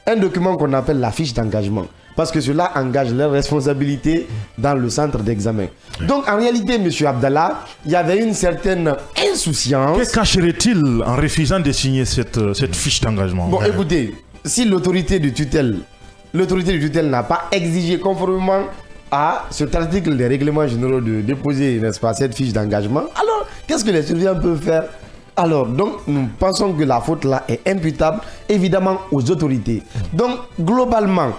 un document qu'on appelle la fiche d'engagement, parce que cela engage leur responsabilité dans le centre d'examen. Donc en réalité, M. Abdallah, il y avait une certaine insouciance. Que cacherait-il en refusant de signer cette fiche d'engagement? Bon, écoutez, si l'autorité de tutelle n'a pas exigé conformément à cet article des règlements généraux de déposer, n'est-ce pas, cette fiche d'engagement, alors qu'est-ce que les surveillants peuvent faire? Alors, donc, nous pensons que la faute là est imputable, évidemment, aux autorités. Donc, globalement,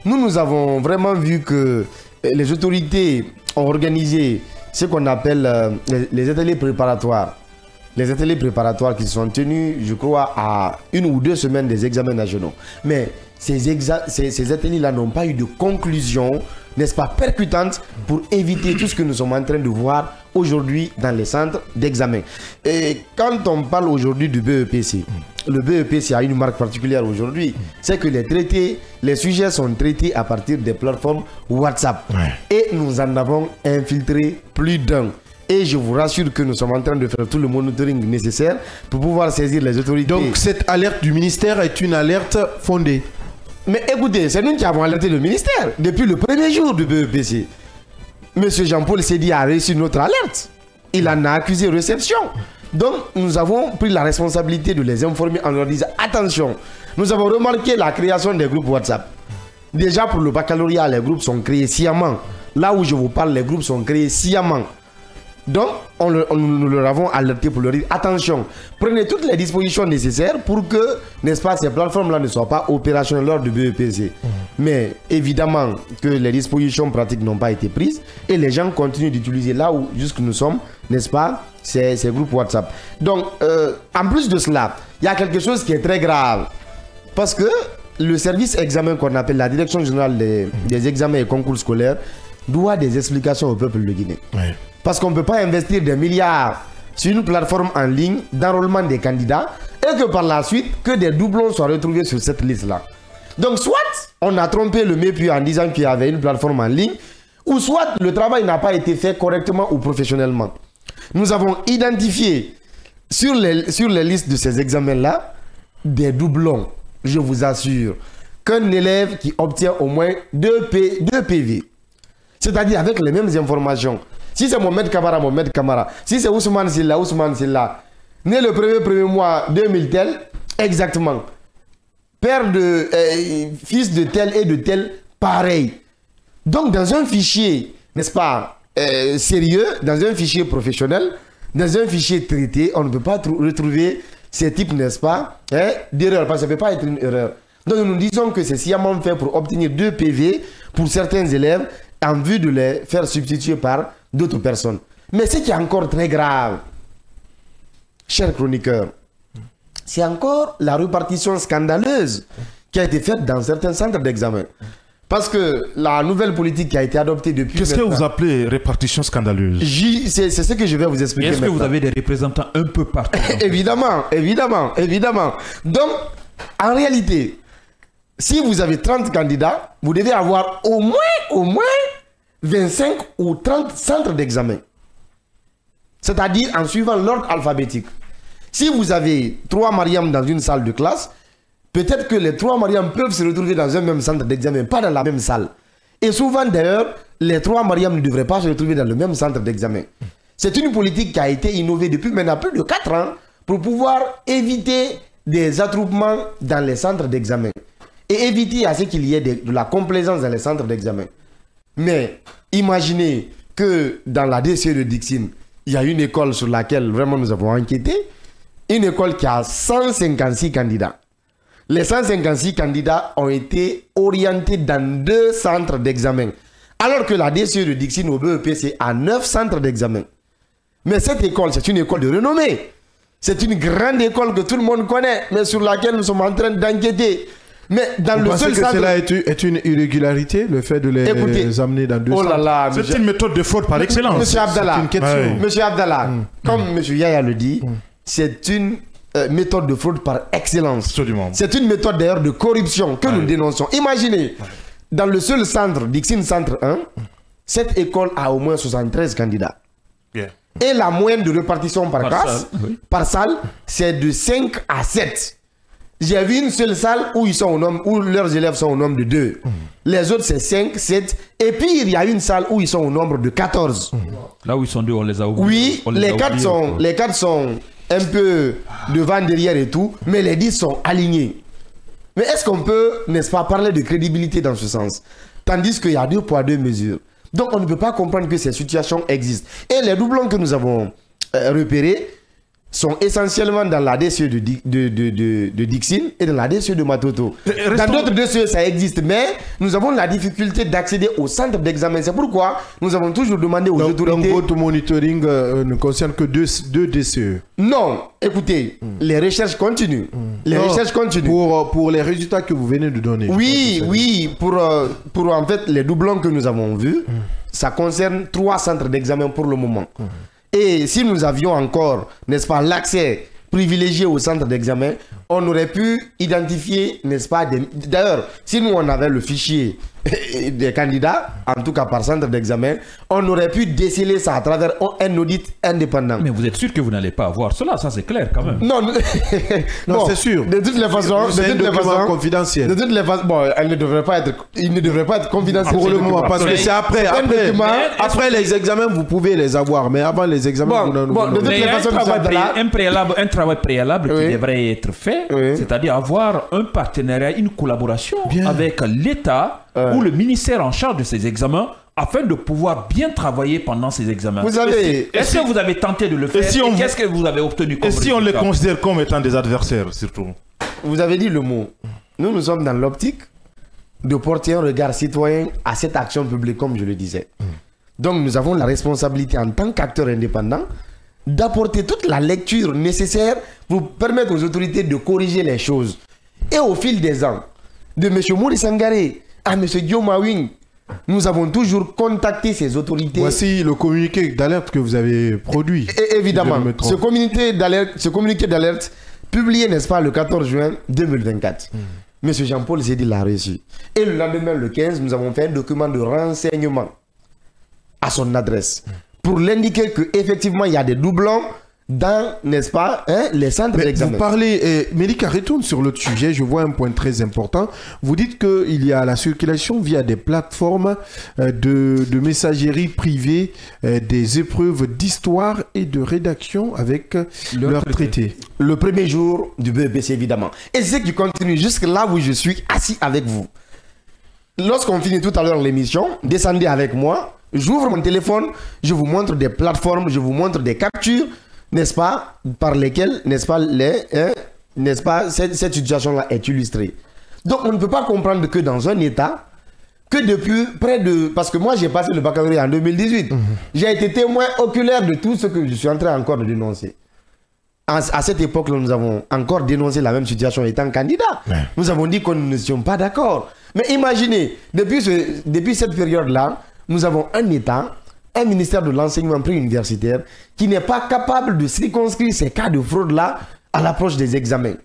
nous avons vraiment vu que les autorités ont organisé ce qu'on appelle les ateliers préparatoires. Les ateliers préparatoires qui sont tenus, je crois, à 1 ou 2 semaines des examens nationaux. Mais ces ateliers-là n'ont pas eu de conclusion, n'est-ce pas, percutante pour éviter tout ce que nous sommes en train de voir aujourd'hui dans les centres d'examen. Et quand on parle aujourd'hui du BEPC, le BEPC a une marque particulière aujourd'hui, c'est que les sujets sont traités à partir des plateformes WhatsApp. Et nous en avons infiltré plus d'un. Et je vous rassure que nous sommes en train de faire tout le monitoring nécessaire pour pouvoir saisir les autorités. Donc cette alerte du ministère est une alerte fondée? Mais écoutez, c'est nous qui avons alerté le ministère depuis le premier jour du BEPC. Monsieur Jean-Paul Seydi a reçu notre alerte. Il en a accusé réception. Donc, nous avons pris la responsabilité de les informer en leur disant attention, nous avons remarqué la création des groupes WhatsApp. Déjà pour le baccalauréat, les groupes sont créés sciemment. Là où je vous parle, les groupes sont créés sciemment. Donc, nous leur avons alerté pour leur dire attention, prenez toutes les dispositions nécessaires pour que, n'est-ce pas, ces plateformes-là ne soient pas opérationnelles lors du BEPC. Mais évidemment que les dispositions pratiques n'ont pas été prises et les gens continuent d'utiliser là où jusque nous sommes, n'est-ce pas, ces groupes WhatsApp. Donc, en plus de cela, il y a quelque chose qui est très grave. Parce que le service examen qu'on appelle la Direction générale des examens et concours scolaires doit des explications au peuple de Guinée. Parce qu'on ne peut pas investir des milliards sur une plateforme en ligne d'enrôlement des candidats et que par la suite, que des doublons soient retrouvés sur cette liste-là. Donc soit on a trompé le mépu en disant qu'il y avait une plateforme en ligne, ou soit le travail n'a pas été fait correctement ou professionnellement. Nous avons identifié sur les listes de ces examens-là des doublons. Je vous assure qu'un élève qui obtient au moins 2 PV, c'est-à-dire avec les mêmes informations. Si c'est Mohamed Kamara. Si c'est Ousmane Silla. Né le premier mois 2000 tel, exactement. Père de fils de tel et de tel, pareil. Donc dans un fichier, n'est-ce pas, sérieux, dans un fichier professionnel, dans un fichier traité, on ne peut pas retrouver ces types, n'est-ce pas, d'erreurs, parce que ça ne peut pas être une erreur. Donc nous disons que c'est sciemment fait pour obtenir 2 PV pour certains élèves en vue de les faire substituer par d'autres personnes. Mais ce qui est encore très grave, chers chroniqueurs, c'est encore la répartition scandaleuse qui a été faite dans certains centres d'examen. Parce que la nouvelle politique qui a été adoptée depuis... Qu'est-ce que vous appelez répartition scandaleuse? C'est ce que je vais vous expliquer. Est-ce que vous avez des représentants un peu partout? Évidemment. Donc, en réalité, si vous avez 30 candidats, vous devez avoir au moins 25 ou 30 centres d'examen. C'est-à-dire en suivant l'ordre alphabétique. Si vous avez 3 Mariam dans une salle de classe, peut-être que les 3 Mariam peuvent se retrouver dans un même centre d'examen, pas dans la même salle. Et souvent d'ailleurs, les 3 Mariam ne devraient pas se retrouver dans le même centre d'examen. C'est une politique qui a été innovée depuis maintenant plus de 4 ans pour pouvoir éviter des attroupements dans les centres d'examen et éviter à ce qu'il y ait de la complaisance dans les centres d'examen. Mais imaginez que dans la DCE de Dixine, il y a une école sur laquelle vraiment nous avons enquêté, une école qui a 156 candidats. Les 156 candidats ont été orientés dans 2 centres d'examen. Alors que la DCE de Dixine au BEP, c'est à 9 centres d'examen. Mais cette école, c'est une école de renommée. C'est une grande école que tout le monde connaît, mais sur laquelle nous sommes en train d'enquêter. Mais dans le seul centre... cela est une irrégularité, le fait de les amener dans 2 centres? C'est une méthode de fraude par excellence. Monsieur Abdallah, Monsieur Abdallah, comme Monsieur Yaya le dit, c'est une méthode de fraude par excellence. Absolument. C'est une méthode d'ailleurs de corruption que nous dénonçons. Imaginez, dans le seul centre, Dixine Centre 1, cette école a au moins 73 candidats. Yeah. Et la moyenne de répartition par classe, par salle, c'est de 5 à 7. J'ai vu une seule salle où, où leurs élèves sont au nombre de 2. Les autres, c'est 5, 7. Et puis, il y a une salle où ils sont au nombre de 14. Là où ils sont 2, on les a oubliés. Oui, les 4 sont un peu devant, derrière et tout, mais les 10 sont alignés. Mais est-ce qu'on peut, n'est-ce pas, parler de crédibilité dans ce sens? Tandis qu'il y a 2 poids, 2 mesures. Donc, on ne peut pas comprendre que ces situations existent. Et les doublons que nous avons repérés sont essentiellement dans la DCE de Dixine et dans la DCE de Matoto. Dans d'autres DCE, ça existe, mais nous avons la difficulté d'accéder au centre d'examen. C'est pourquoi nous avons toujours demandé aux autorités... Donc, votre monitoring ne concerne que 2 DCE? Non, écoutez, les recherches continuent. Les recherches continuent. Pour les résultats que vous venez de donner. Oui, pour en fait les doublons que nous avons vus, ça concerne 3 centres d'examen pour le moment. Et si nous avions encore, n'est-ce pas, l'accès privilégié au centre d'examen, on aurait pu identifier, n'est-ce pas, d'ailleurs, si nous on avait le fichier des candidats, en tout cas par centre d'examen, on aurait pu déceler ça à travers un audit indépendant. Mais vous êtes sûr que vous n'allez pas avoir cela, ça c'est clair quand même. Non, non, c'est sûr. De toutes les façons, c'est un document confidentiel. De toutes les façons, bon, il ne devrait pas être confidentiel pour le moment, parce que c'est après les examens, vous pouvez les avoir, mais avant les examens, vous n'en avez pas. De toutes les façons, un travail préalable qui devrait être fait, c'est-à-dire avoir un partenariat, une collaboration avec l'État ou le ministère en charge de ces examens afin de pouvoir bien travailler pendant ces examens. Est-ce que vous avez tenté de le faire et qu'est-ce que vous avez obtenu comme résultat? Et si on les considère comme étant des adversaires, surtout? Vous avez dit le mot. Nous sommes dans l'optique de porter un regard citoyen à cette action publique, comme je le disais. Donc nous avons la responsabilité en tant qu'acteurs indépendants d'apporter toute la lecture nécessaire pour permettre aux autorités de corriger les choses. Et au fil des ans, de M. Maurice Sangaré à M. Guillaume Awing, nous avons toujours contacté ces autorités. Voici le communiqué d'alerte que vous avez produit. Et évidemment, ce communiqué d'alerte, publié, n'est-ce pas, le 14 juin 2024. M. Jean-Paul Zédi l'a reçu. Et le lendemain, le 15, nous avons fait un document de renseignement à son adresse pour l'indiquer qu'effectivement, il y a des doublons dans, n'est-ce pas, les centres d'examen. Vous parlez, Mélika, retourne sur l'autre sujet, je vois un point très important. Vous dites qu'il y a la circulation via des plateformes de messagerie privée des épreuves d'histoire et de rédaction avec leur traité. Le premier jour du BEPC, évidemment. Et c'est ce qui continue jusque là où je suis assis avec vous. Lorsqu'on finit tout à l'heure l'émission, descendez avec moi, j'ouvre mon téléphone, je vous montre des plateformes, je vous montre des captures, n'est-ce pas, par lesquelles, n'est-ce pas, cette situation-là est illustrée. Donc on ne peut pas comprendre que dans un État, que depuis près de... Parce que moi j'ai passé le baccalauréat en 2018, j'ai été témoin oculaire de tout ce que je suis en train encore de dénoncer. À cette époque-là, nous avons encore dénoncé la même situation étant candidat. Nous avons dit qu'on ne sommes pas d'accord. Mais imaginez, depuis cette période-là, nous avons un État, un ministère de l'enseignement préuniversitaire qui n'est pas capable de circonscrire ces cas de fraude-là à l'approche des examens.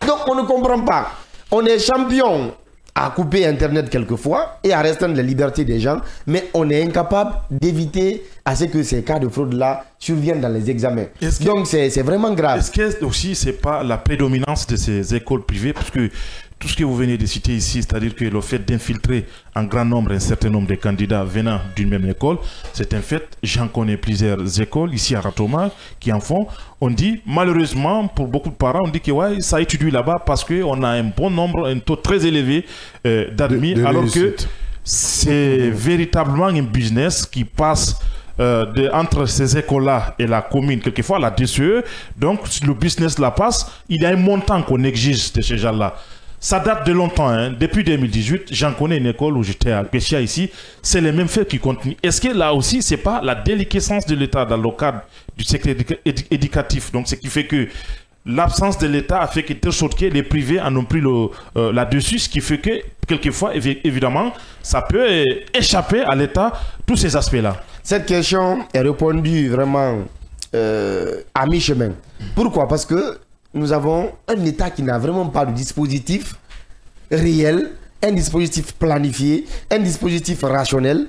Donc on ne comprend pas. On est champion à couper Internet quelquefois et à restreindre les libertés des gens, mais on est incapable d'éviter à ce que ces cas de fraude-là surviennent dans les examens. Donc c'est vraiment grave. Est-ce que aussi c'est pas la prédominance de ces écoles privées, parce que tout ce que vous venez de citer ici, c'est-à-dire que le fait d'infiltrer en grand nombre un certain nombre de candidats venant d'une même école, c'est un fait. J'en connais plusieurs écoles ici à Ratoma qui en font. On dit, malheureusement, pour beaucoup de parents, on dit que ouais, ça étudie là-bas parce qu'on a un bon nombre, un taux très élevé d'admis, alors que c'est véritablement un business qui passe entre ces écoles-là et la commune, quelquefois la DCE. Donc, si le business la passe, il y a un montant qu'on exige de ces gens-là. Ça date de longtemps, hein. Depuis 2018, j'en connais une école où j'étais à Pescia ici, c'est les mêmes faits qui continuent. Est-ce que là aussi, c'est pas la déliquescence de l'État dans le cadre du secteur éducatif? Donc, ce qui fait que l'absence de l'État a fait que telle sorte que les privés en ont pris là-dessus, ce qui fait que, quelquefois, évidemment, ça peut échapper à l'État, tous ces aspects-là. Cette question est répondue vraiment à mi-chemin. Pourquoi? Parce que nous avons un État qui n'a vraiment pas de dispositif réel, un dispositif planifié, un dispositif rationnel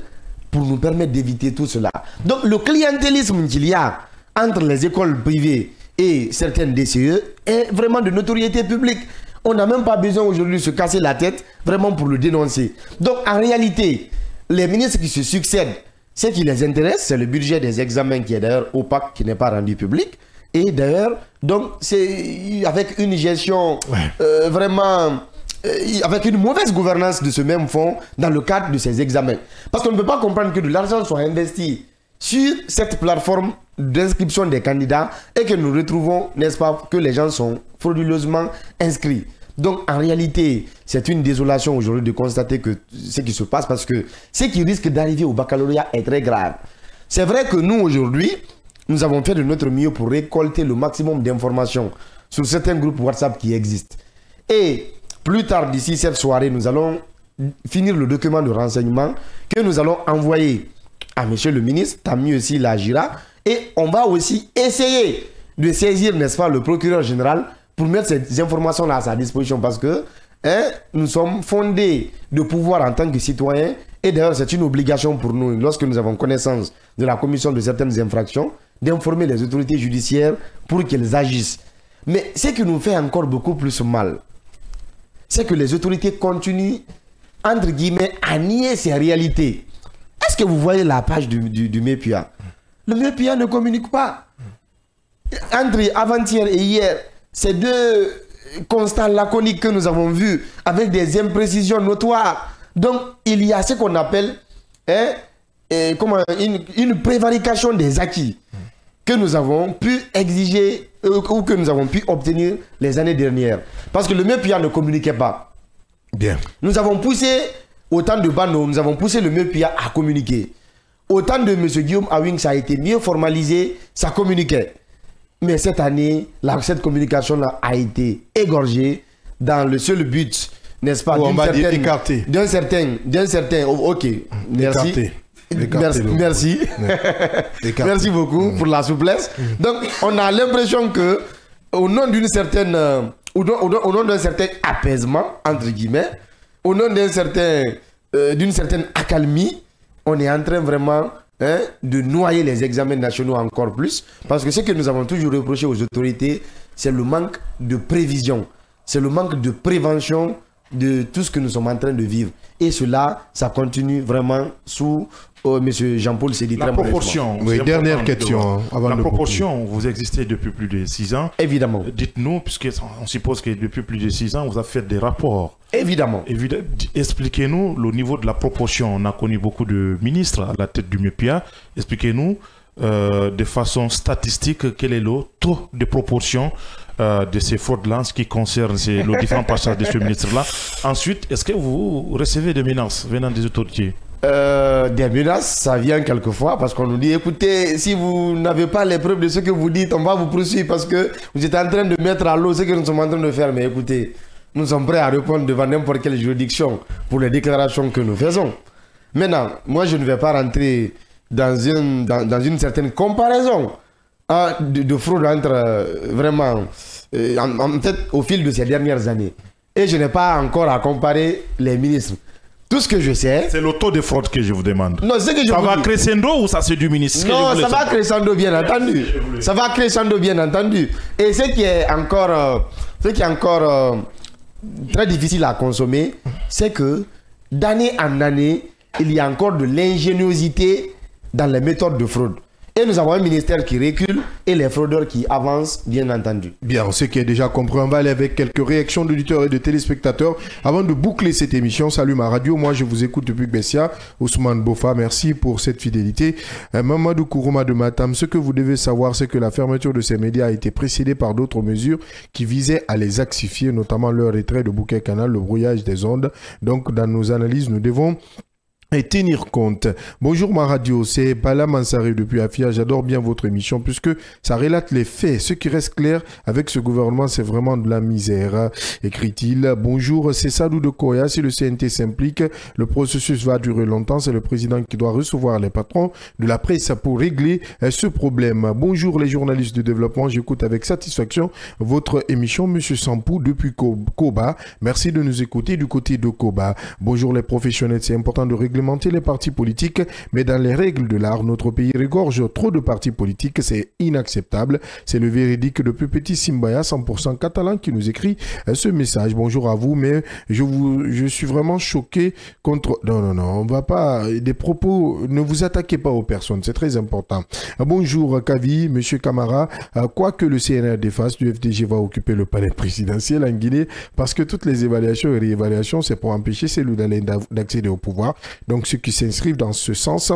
pour nous permettre d'éviter tout cela. Donc le clientélisme qu'il y a entre les écoles privées et certaines DCE est vraiment de notoriété publique. On n'a même pas besoin aujourd'hui de se casser la tête vraiment pour le dénoncer. Donc en réalité, les ministres qui se succèdent, ce qui les intéresse, c'est le budget des examens qui est d'ailleurs opaque, qui n'est pas rendu public. Et d'ailleurs, donc c'est avec une gestion vraiment, avec une mauvaise gouvernance de ce même fonds dans le cadre de ces examens. Parce qu'on ne peut pas comprendre que de l'argent soit investi sur cette plateforme d'inscription des candidats et que nous retrouvons, n'est-ce pas, que les gens sont frauduleusement inscrits. Donc en réalité, c'est une désolation aujourd'hui de constater que ce qui se passe, parce que ce qui risque d'arriver au baccalauréat est très grave. C'est vrai que nous aujourd'hui, nous avons fait de notre mieux pour récolter le maximum d'informations sur certains groupes WhatsApp qui existent. Et plus tard, d'ici cette soirée, nous allons finir le document de renseignement que nous allons envoyer à monsieur le ministre, Tami aussi la Gira, et on va aussi essayer de saisir, n'est-ce pas, le procureur général pour mettre ces informations-là à sa disposition, parce que nous sommes fondés de pouvoir en tant que citoyens, et d'ailleurs c'est une obligation pour nous, lorsque nous avons connaissance de la commission de certaines infractions, d'informer les autorités judiciaires pour qu'elles agissent. Mais ce qui nous fait encore beaucoup plus mal, c'est que les autorités continuent, entre guillemets, à nier ces réalités. Est-ce que vous voyez la page du MEPIA? Le MEPIA ne communique pas. Entre avant-hier et hier, ces deux constats laconiques que nous avons vus, avec des imprécisions notoires. Donc, il y a ce qu'on appelle une prévarication des acquis que nous avons pu exiger ou que nous avons pu obtenir les années dernières. Parce que le MEPIA ne communiquait pas. Bien. Nous avons poussé, au temps de Bano, nous avons poussé le MEPIA à communiquer. Au temps de M. Guillaume Awing, ça a été mieux formalisé, ça communiquait. Mais cette année, cette communication-là a été égorgée dans le seul but, n'est-ce pas, d'un certain, ok, merci. Merci. Merci beaucoup pour la souplesse. Donc, on a l'impression que, au nom d'une certaine, au nom d'un certain apaisement, entre guillemets, au nom d'une certaine accalmie, on est en train vraiment de noyer les examens nationaux encore plus. Parce que ce que nous avons toujours reproché aux autorités, c'est le manque de prévision. C'est le manque de prévention de tout ce que nous sommes en train de vivre. Et cela, ça continue vraiment sous Monsieur Jean-Paul Sédi. La proportion. Oui, dernière question. La proportion, vous existez depuis plus de 6 ans. Évidemment. Dites-nous, puisqu'on suppose que depuis plus de 6 ans, vous avez fait des rapports. Évidemment. Expliquez-nous le niveau de la proportion. On a connu beaucoup de ministres à la tête du MEPIA. Expliquez-nous de façon statistique quel est le taux de proportion de ces fraudes-là en ce qui concerne le différent passage de ce ministre-là. Ensuite, est-ce que vous recevez des menaces venant des autorités? Des menaces, ça vient quelquefois parce qu'on nous dit, écoutez, si vous n'avez pas les preuves de ce que vous dites, on va vous poursuivre parce que vous êtes en train de mettre à l'eau ce que nous sommes en train de faire. Mais écoutez, nous sommes prêts à répondre devant n'importe quelle juridiction pour les déclarations que nous faisons. Maintenant, moi je ne vais pas rentrer dans une certaine comparaison de fraude entre vraiment, en fait, au fil de ces dernières années. et je n'ai pas encore à comparer les ministres. Tout ce que je sais... C'est le taux de fraude que je vous demande. Non, c'est que je ça vous va dis. crescendo ou ça c'est du ministre? Non, ça va crescendo bien entendu. Ça va crescendo bien entendu. Et ce qui est encore, très difficile à consommer, c'est que d'année en année, il y a encore de l'ingéniosité dans les méthodes de fraude. Et nous avons un ministère qui recule et les fraudeurs qui avancent, bien entendu. Bien, ce qui est déjà compris, on va aller avec quelques réactions d'auditeurs et de téléspectateurs. Avant de boucler cette émission, salut ma radio, moi je vous écoute depuis Bessia. Ousmane Bofa, merci pour cette fidélité. Mamadou Kourouma de Matam, ce que vous devez savoir, c'est que la fermeture de ces médias a été précédée par d'autres mesures qui visaient à les axifier, notamment le retrait de bouquet canal, le brouillage des ondes. Donc dans nos analyses, nous devons et tenir compte. Bonjour ma radio, c'est Bala Mansari depuis Afia. J'adore bien votre émission puisque ça relate les faits. Ce qui reste clair avec ce gouvernement, c'est vraiment de la misère, écrit-il. Bonjour, c'est Sadou de Koya. Si le CNT s'implique, le processus va durer longtemps. C'est le président qui doit recevoir les patrons de la presse pour régler ce problème. Bonjour les journalistes de développement. J'écoute avec satisfaction votre émission, Monsieur Sampou depuis Koba. Merci de nous écouter du côté de Koba. Bonjour les professionnels. C'est important de réglementer les partis politiques, mais dans les règles de l'art, notre pays regorge trop de partis politiques, c'est inacceptable. C'est le véridique de Petit Simbaya, 100% catalan, qui nous écrit ce message. Bonjour à vous, mais je suis vraiment choqué contre... Non, on va pas... Des propos, ne vous attaquez pas aux personnes, c'est très important. Bonjour Kavi, Monsieur Camara, quoi que le CNRD fasse, le FDG va occuper le palais présidentiel en Guinée, parce que toutes les évaluations et réévaluations, c'est pour empêcher celui d'accéder au pouvoir. Donc ceux qui s'inscrivent dans ce sens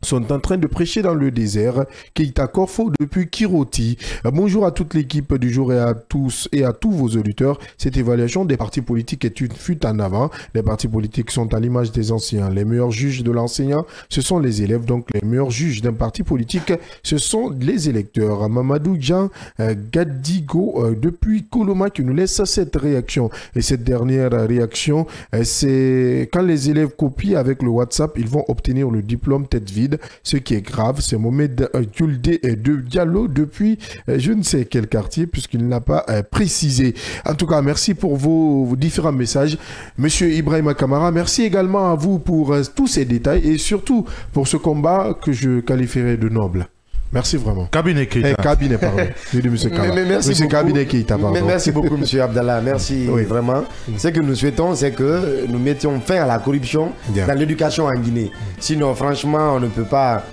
sont en train de prêcher dans le désert. Keita Korfo depuis Kiroti. Bonjour à toute l'équipe du jour et à tous vos auditeurs. Cette évaluation des partis politiques est une fuite en avant. Les partis politiques sont à l'image des anciens. Les meilleurs juges de l'enseignant, ce sont les élèves. Donc les meilleurs juges d'un parti politique, ce sont les électeurs. Mamadou Jean Gadigo depuis Koloma qui nous laisse cette réaction. Et cette dernière réaction, c'est quand les élèves copient avec le WhatsApp, ils vont obtenir le diplôme tête vide. Ce qui est grave, c'est Mohamed Gulde de Diallo depuis je ne sais quel quartier puisqu'il n'a pas précisé. En tout cas, merci pour vos différents messages. Monsieur Ibrahima Kamara, merci également à vous pour tous ces détails et surtout pour ce combat que je qualifierais de noble. Merci vraiment. Cabinet Keita. Cabinet, pardon. Je dis monsieur Kamara. Merci Cabinet Keita, pardon. Merci beaucoup, monsieur Abdallah. Merci vraiment. Ce que nous souhaitons, c'est que nous mettions fin à la corruption dans l'éducation en Guinée. Sinon, franchement, on ne peut pas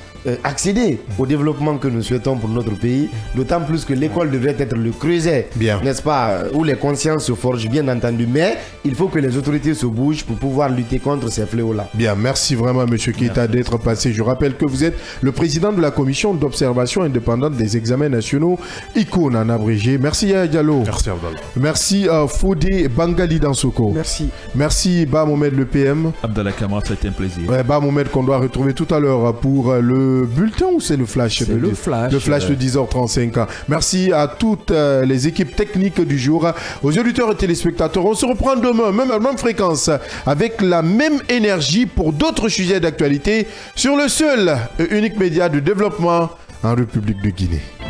accéder au développement que nous souhaitons pour notre pays, d'autant plus que l'école devrait être le creuset, n'est-ce pas, où les consciences se forgent, bien entendu, mais il faut que les autorités se bougent pour pouvoir lutter contre ces fléaux-là. Bien, merci vraiment monsieur Keita d'être passé. Je rappelle que vous êtes le président de la commission d'observation indépendante des examens nationaux, ICON en abrégé. Merci Yaya Diallo. Merci Abdallah. Merci Fodé Bangali Dansoko. Merci. Merci Ba Mohamed le PM. Abdallah Kamara, c'était un plaisir. Ba Mohamed qu'on doit retrouver tout à l'heure pour le bulletin ou c'est le flash? C'est le flash. Le flash de 10h35. Merci à toutes les équipes techniques du jour, aux auditeurs et téléspectateurs. On se reprend demain, même fréquence, avec la même énergie pour d'autres sujets d'actualité sur le seul et unique média de développement en République de Guinée.